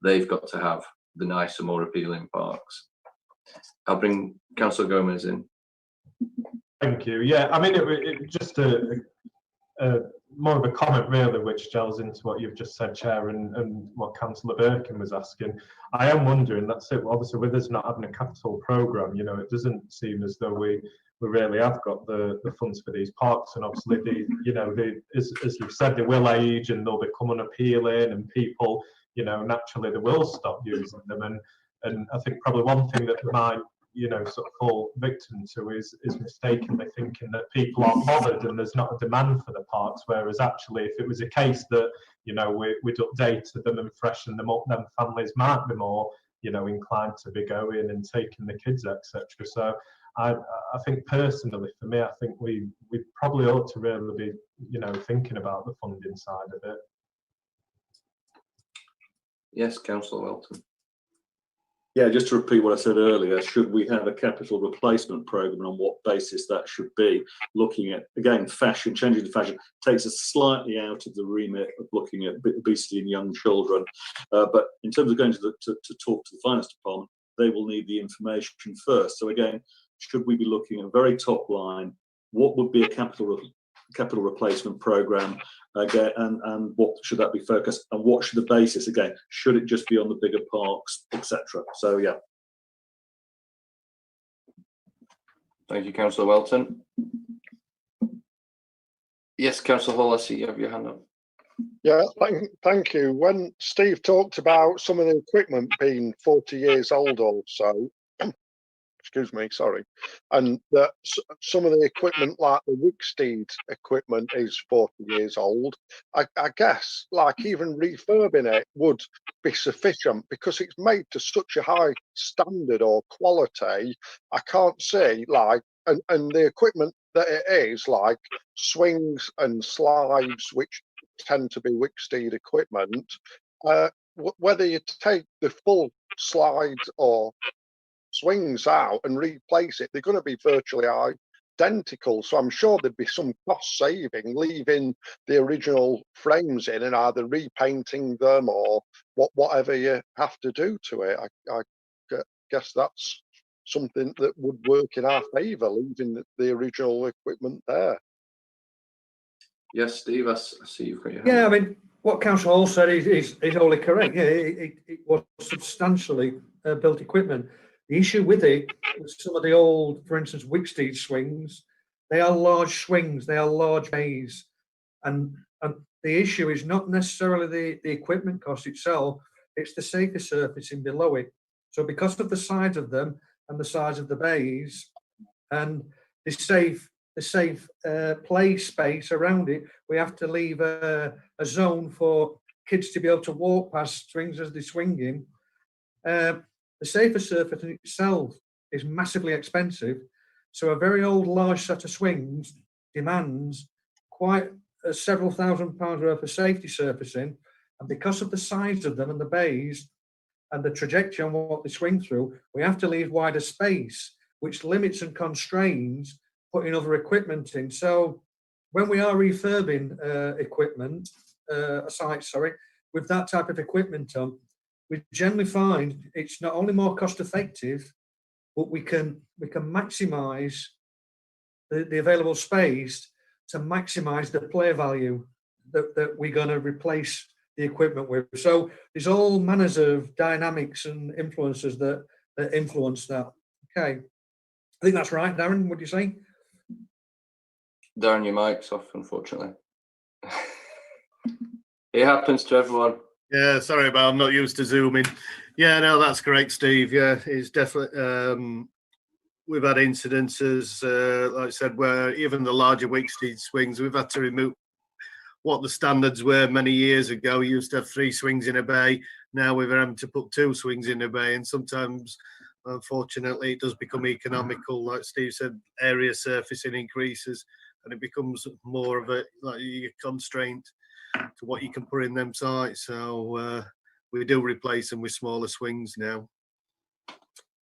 They've got to have the nicer, more appealing parks. I'll bring Councillor Gomez in. Thank you. Yeah, I mean, it just more of a comment really, which delves into what you've just said, Chair, and what Councillor Birkin was asking. I am wondering, that's it, obviously with us not having a capital programme, it doesn't seem as though we really have got the funds for these parks, and obviously as you've said, they will age and they'll become unappealing, and people, naturally they will stop using them. And I think probably one thing that might sort of fall victim to is mistakenly thinking that people aren't bothered and there's not a demand for the parks, whereas actually if it was a case that we'd updated them and freshen them up, then families might be more inclined to be going and taking the kids, etc. So I think personally, for me, I think we probably ought to really be thinking about the funding side of it. Yes, Councillor Welton. Yeah, just to repeat what I said earlier, should we have a capital replacement programme and on what basis that should be? Looking at, again, fashion, changing the fashion, takes us slightly out of the remit of looking at obesity in young children. But in terms of going to talk to the finance department, they will need the information first. So again, should we be looking at very top line, what would be a capital replacement programme, again, and what should that be focused, and what should the basis, again, should it just be on the bigger parks, etc. So yeah. Thank you, Councillor Welton. Yes, Councillor Hall, I see you have your hand up. Yeah, thank you. When Steve talked about some of the equipment being 40 years old or so, excuse me, sorry, and that some of the equipment like the Wicksteed equipment is 40 years old, I guess like even refurbing it would be sufficient because it's made to such a high standard or quality. I can't see like, and the equipment that it is, like swings and slides, which tend to be Wicksteed equipment, whether you take the full slide or swings out and replace it, they're going to be virtually identical. So I'm sure there'd be some cost saving leaving the original frames in and either repainting them or whatever you have to do to it. I guess that's something that would work in our favour, leaving the original equipment there. Yes, Steve, I see you've got your hand. Yeah, I mean, what Councillor Hall said is wholly correct. Yeah, it was substantially built equipment. The issue with it, with some of the old, for instance, Wicksteed swings, they are large swings, they are large bays. And the issue is not necessarily the equipment cost itself, it's the safety surfacing below it. So because of the size of them and the size of the bays and the safe play space around it, we have to leave a zone for kids to be able to walk past swings as they're swinging. The safer surface in itself is massively expensive, so a very old large set of swings demands quite several £1,000s worth of safety surfacing, and because of the size of them and the bays and the trajectory on what they swing through, we have to leave wider space, which limits and constrains putting other equipment in. So when we are refurbing equipment, sites, sorry, with that type of equipment on, we generally find it's not only more cost effective, but we can maximise the available space to maximise the play value that we're going to replace the equipment with. So there's all manners of dynamics and influences that influence that. Okay, I think that's right, Darren. What do you say? Darren, your mic's off, unfortunately. It happens to everyone. Yeah, sorry about, I'm not used to Zooming. Yeah, no, that's great, Steve. Yeah, it's definitely, we've had incidences, like I said, where even the larger Wicksteed swings, we've had to remove what the standards were many years ago. We used to have 3 swings in a bay. Now we're having to put 2 swings in a bay. And sometimes, unfortunately, it does become economical. Like Steve said, area surfacing increases and it becomes more of a constraint to what you can put in them sites. So we do replace them with smaller swings now.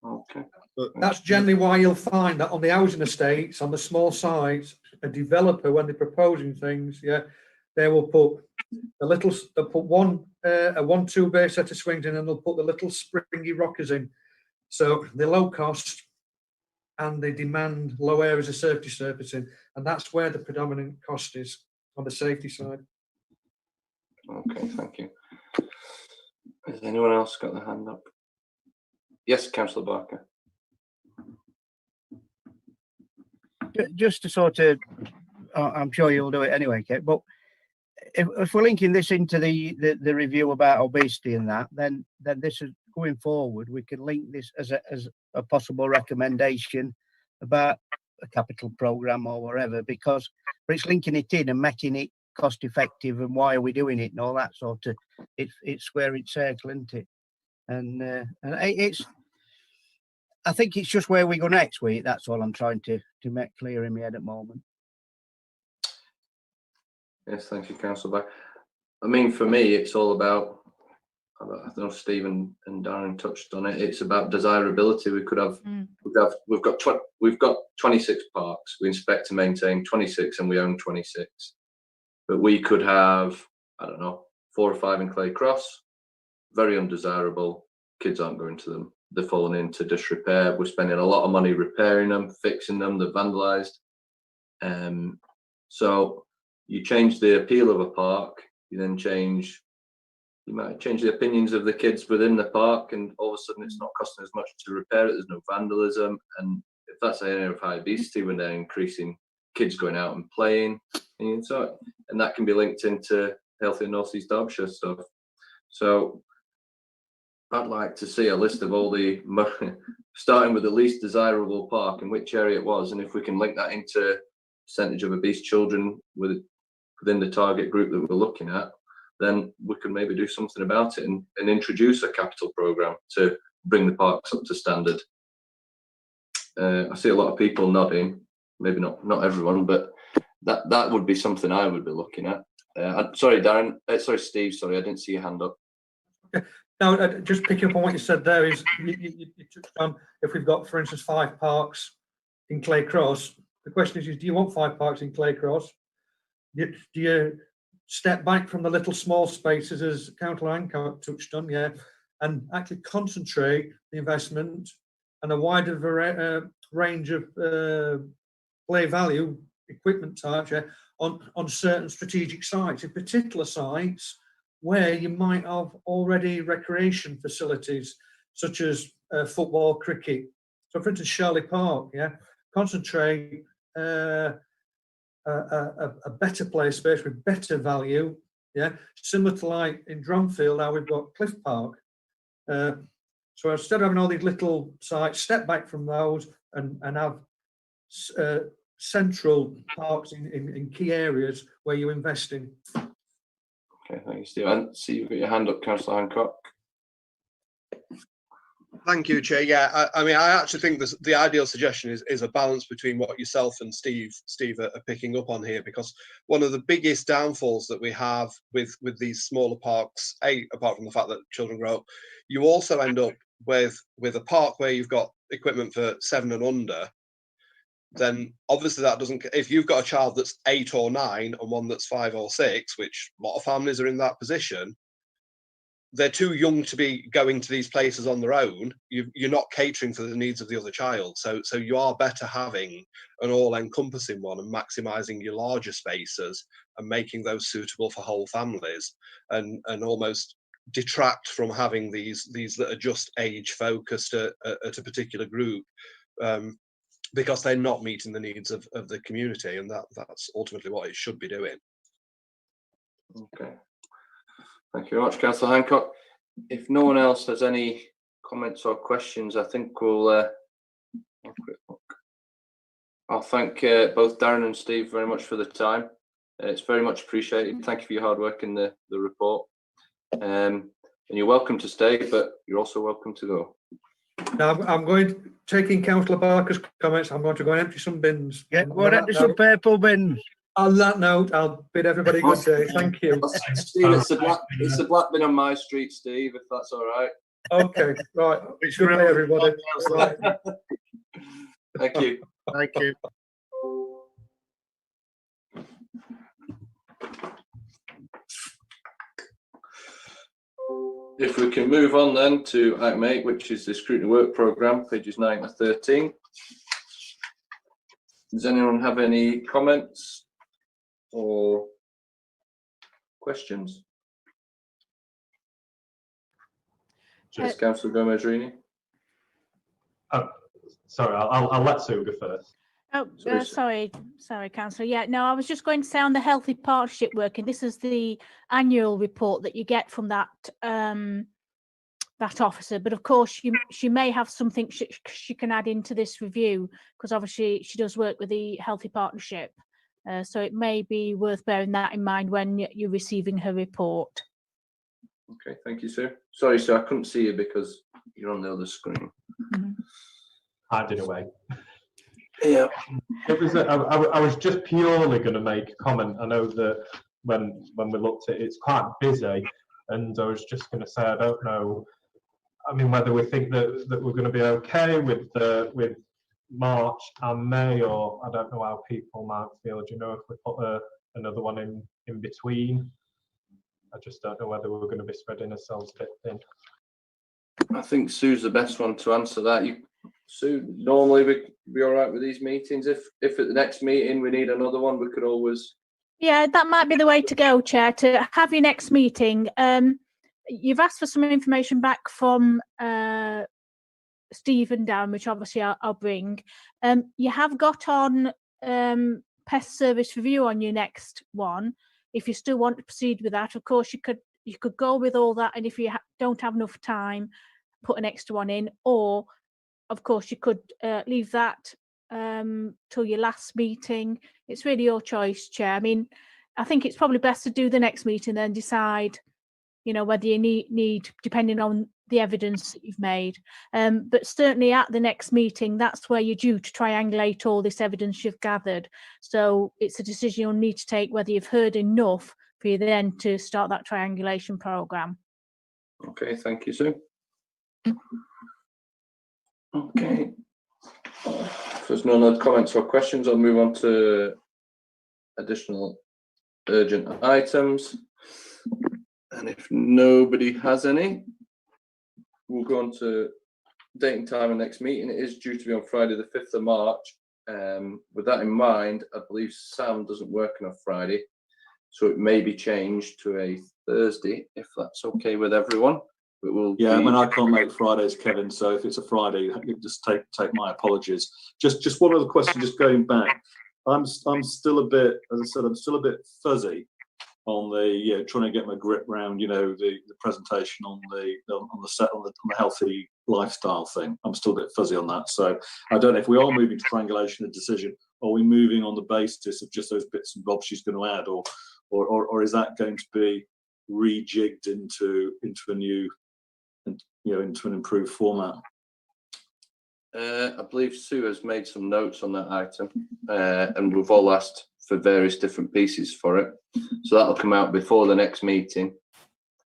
Okay. But that's generally why you'll find that on the housing estates, on the small sites, a developer, when they're proposing things, yeah, they will put they'll put a 1-2 bay set of swings in, and they'll put the little springy rockers in. So they're low cost and they demand low areas of safety surfacing, and that's where the predominant cost is on the safety side. Okay, thank you. Has anyone else got their hand up? Yes, Councillor Barker. Just to sort of, I'm sure you'll do it anyway, Kate, but if we're linking this into the review about obesity and that, then this is going forward, we can link this as a possible recommendation about a capital programme or whatever, because it's linking it in and making it cost effective and why are we doing it and all that sort of, it's square its circle, isn't it? And it's, I think it's just where we go next week. That's all I'm trying to make clear in my head at the moment. Yes, thank you, Councillor. I mean, for me, it's all about, I don't know if Stephen and Darren touched on it. It's about desirability. We could have, we've got 26 parks. We inspect and maintain 26, and we own 26. But we could have, I don't know, 4 or 5 in Clay Cross. Very undesirable. Kids aren't going to them. They're falling into disrepair. We're spending a lot of money repairing them, fixing them. They're vandalised. So you change the appeal of a park. You then you might change the opinions of the kids within the park, and all of a sudden it's not costing as much to repair it. There's no vandalism, and if that's an area of high obesity, when they're increasing kids going out and playing, and that can be linked into Healthy North East Derbyshire stuff. So I'd like to see a list of all the, starting with the least desirable park and which area it was, and if we can link that into percentage of obese children within the target group that we're looking at, then we can maybe do something about it and introduce a capital programme to bring the parks up to standard. I see a lot of people nodding, maybe not everyone, but that would be something I would be looking at. Sorry, Darren. Sorry, Steve. Sorry, I didn't see your hand up. No, just picking up on what you said there is, you touched on, if we've got, for instance, 5 parks in Clay Cross, the question is do you want 5 parks in Clay Cross? Do you step back from the little small spaces, as Councillor Hancock touched on, and actually concentrate the investment and a wider range of play value equipment types on certain strategic sites, in particular sites where you might have already recreation facilities such as football, cricket. So, for instance, Shirley Park, concentrate a better play space with better value, similar to like in Dronfield, how we've got Cliff Park. So instead of having all these little sites, step back from those and have central parks in key areas where you invest in. Okay, thank you, Steve. And see, you've got your hand up, Councillor Hancock. Thank you, Chair. Yeah, I mean, I actually think the ideal suggestion is a balance between what yourself and Steve are picking up on here, because one of the biggest downfalls that we have with these smaller parks, apart from the fact that children grow up, you also end up with a park where you've got equipment for 7 and under. Then obviously that doesn't, if you've got a child that's 8 or 9 and one that's 5 or 6, which a lot of families are in that position, they're too young to be going to these places on their own. You're not catering for the needs of the other child. So you are better having an all-encompassing one and maximising your larger spaces and making those suitable for whole families, and almost detract from having these that are just age-focused at a particular group, because they're not meeting the needs of the community, and that's ultimately what it should be doing. Okay. Thank you very much, Councillor Hancock. If no one else has any comments or questions, I think we'll have a quick look. I'll thank both Darren and Steve very much for the time. It's very much appreciated. Thank you for your hard work in the report. And you're welcome to stay, but you're also welcome to go. Now, I'm going, taking Councillor Barker's comments, I'm going to go and empty some bins. Yeah, go and empty some purple bins. On that note, I'll bid everybody a good day. Thank you. Steve, it's the black bin on my street, Steve, if that's all right. Okay, right. Good day, everybody. Right. Thank you. Thank you. If we can move on then to item 8, which is the scrutiny work programme, pages 9 to 13. Does anyone have any comments or questions? Just Councillor Gomez-Rini. Oh, sorry, I'll let Sue go first. Oh, sorry, Councillor. Yeah, no, I was just going to say on the healthy partnership working, this is the annual report that you get from that that officer. But of course, she may have something she can add into this review, because obviously she does work with the Healthy Partnership. So it may be worth bearing that in mind when you're receiving her report. Okay, thank you, sir. Sorry, sir, I couldn't see you because you're on the other screen. Hiding away. Yeah. It was. I was just purely going to make a comment. I know that when we looked at it, it's quite busy, and I was just going to say I don't know. I mean, whether we think that we're going to be okay with March and May, or I don't know how people might feel. Do you know if we put another one in between? I just don't know whether we're going to be spreading ourselves a bit thin. I think Sue's the best one to answer that. Sue, normally we'd be all right with these meetings. If at the next meeting we need another one, we could always. Yeah, that might be the way to go, Chair, to have your next meeting. You've asked for some information back from Stephen Down, which obviously I'll bring. You have got on pest service review on your next one. If you still want to proceed with that, of course you could go with all that, and if you don't have enough time, put an extra one in, or of course you could leave that till your last meeting. It's really your choice, Chair. I mean, I think it's probably best to do the next meeting, then decide, whether you need depending on the evidence that you've made. But certainly at the next meeting, that's where you're due to triangulate all this evidence you've gathered. So it's a decision you'll need to take, whether you've heard enough for you then to start that triangulation programme. Okay, thank you, Sue. Okay. If there's no other comments or questions, I'll move on to additional urgent items. And if nobody has any, we'll go on to date and time of next meeting. It is due to be on Friday, the 5th of March. With that in mind, I believe Sam doesn't work on a Friday, so it may be changed to a Thursday, if that's okay with everyone. It will. Yeah, I mean, I can't make Fridays, Kevin. So if it's a Friday, just take my apologies. Just one other question. Just going back, I'm still a bit, as I said, I'm still a bit fuzzy on the trying to get my grip around the presentation on the healthy lifestyle thing. I'm still a bit fuzzy on that. So I don't know if we are moving to triangulation of decision. Are we moving on the basis of just those bits and bobs she's going to add, or is that going to be rejigged into a new, into an improved format? I believe Sue has made some notes on that item, and we've all asked for various different pieces for it. So that'll come out before the next meeting,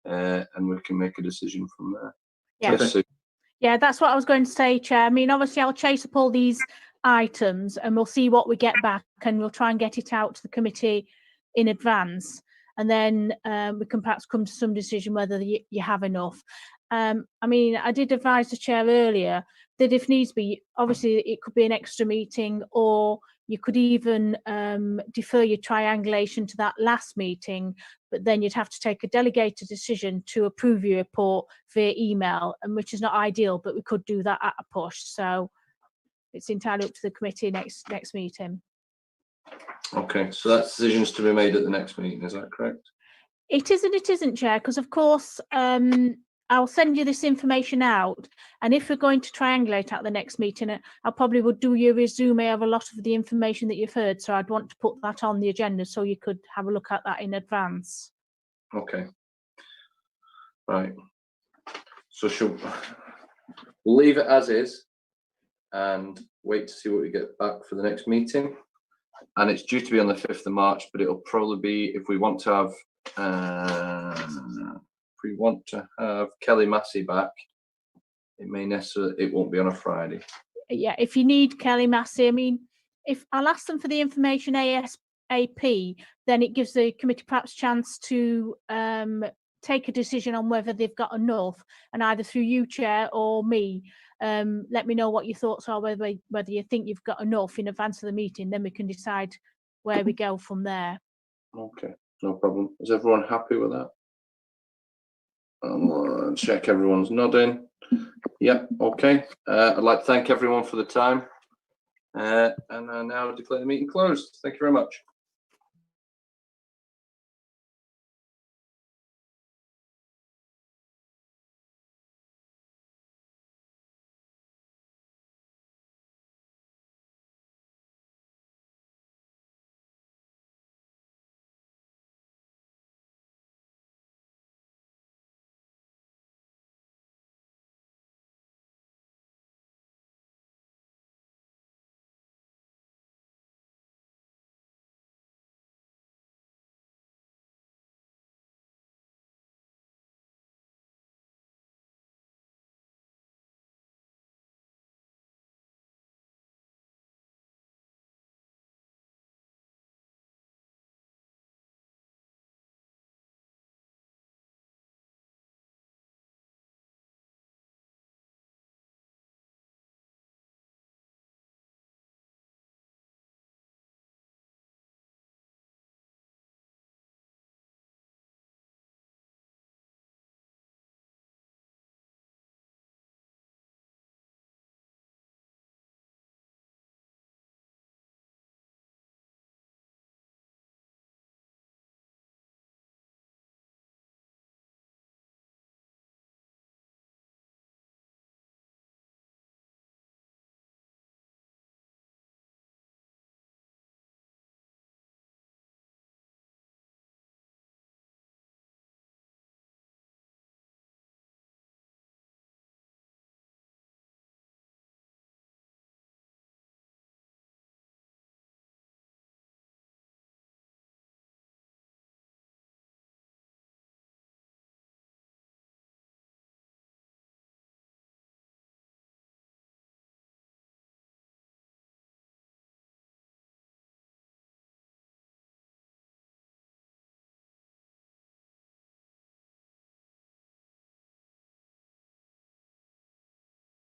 and we can make a decision from there. Yeah. Yes, Yeah, that's what I was going to say, Chair. I mean, obviously I'll chase up all these items and we'll see what we get back, and we'll try and get it out to the committee in advance. And then we can perhaps come to some decision whether you have enough. I mean, I did advise the Chair earlier that if needs be, obviously it could be an extra meeting, or you could even defer your triangulation to that last meeting, but then you'd have to take a delegated decision to approve your report via email, and which is not ideal, but we could do that at a push. So it's entirely up to the committee next meeting. Okay, so that decision's to be made at the next meeting, is that correct? It is and it isn't, Chair, because of course I'll send you this information out, and if we're going to triangulate at the next meeting, I probably would do your resume of a lot of the information that you've heard. So I'd want to put that on the agenda so you could have a look at that in advance. Okay. Right. So we'll leave it as is and wait to see what we get back for the next meeting. And it's due to be on the 5th of March, but it'll probably be, if we want to have Kelly Massey back, it won't be on a Friday. Yeah, if you need Kelly Massey, I mean, if I'll ask them for the information ASAP, then it gives the committee perhaps chance to take a decision on whether they've got enough, and either through you, Chair, or me, let me know what your thoughts are, whether you think you've got enough in advance of the meeting, then we can decide where we go from there. Okay, no problem. Is everyone happy with that? I'll check everyone's nodding. Yep, okay. I'd like to thank everyone for the time, and I now declare the meeting closed. Thank you very much.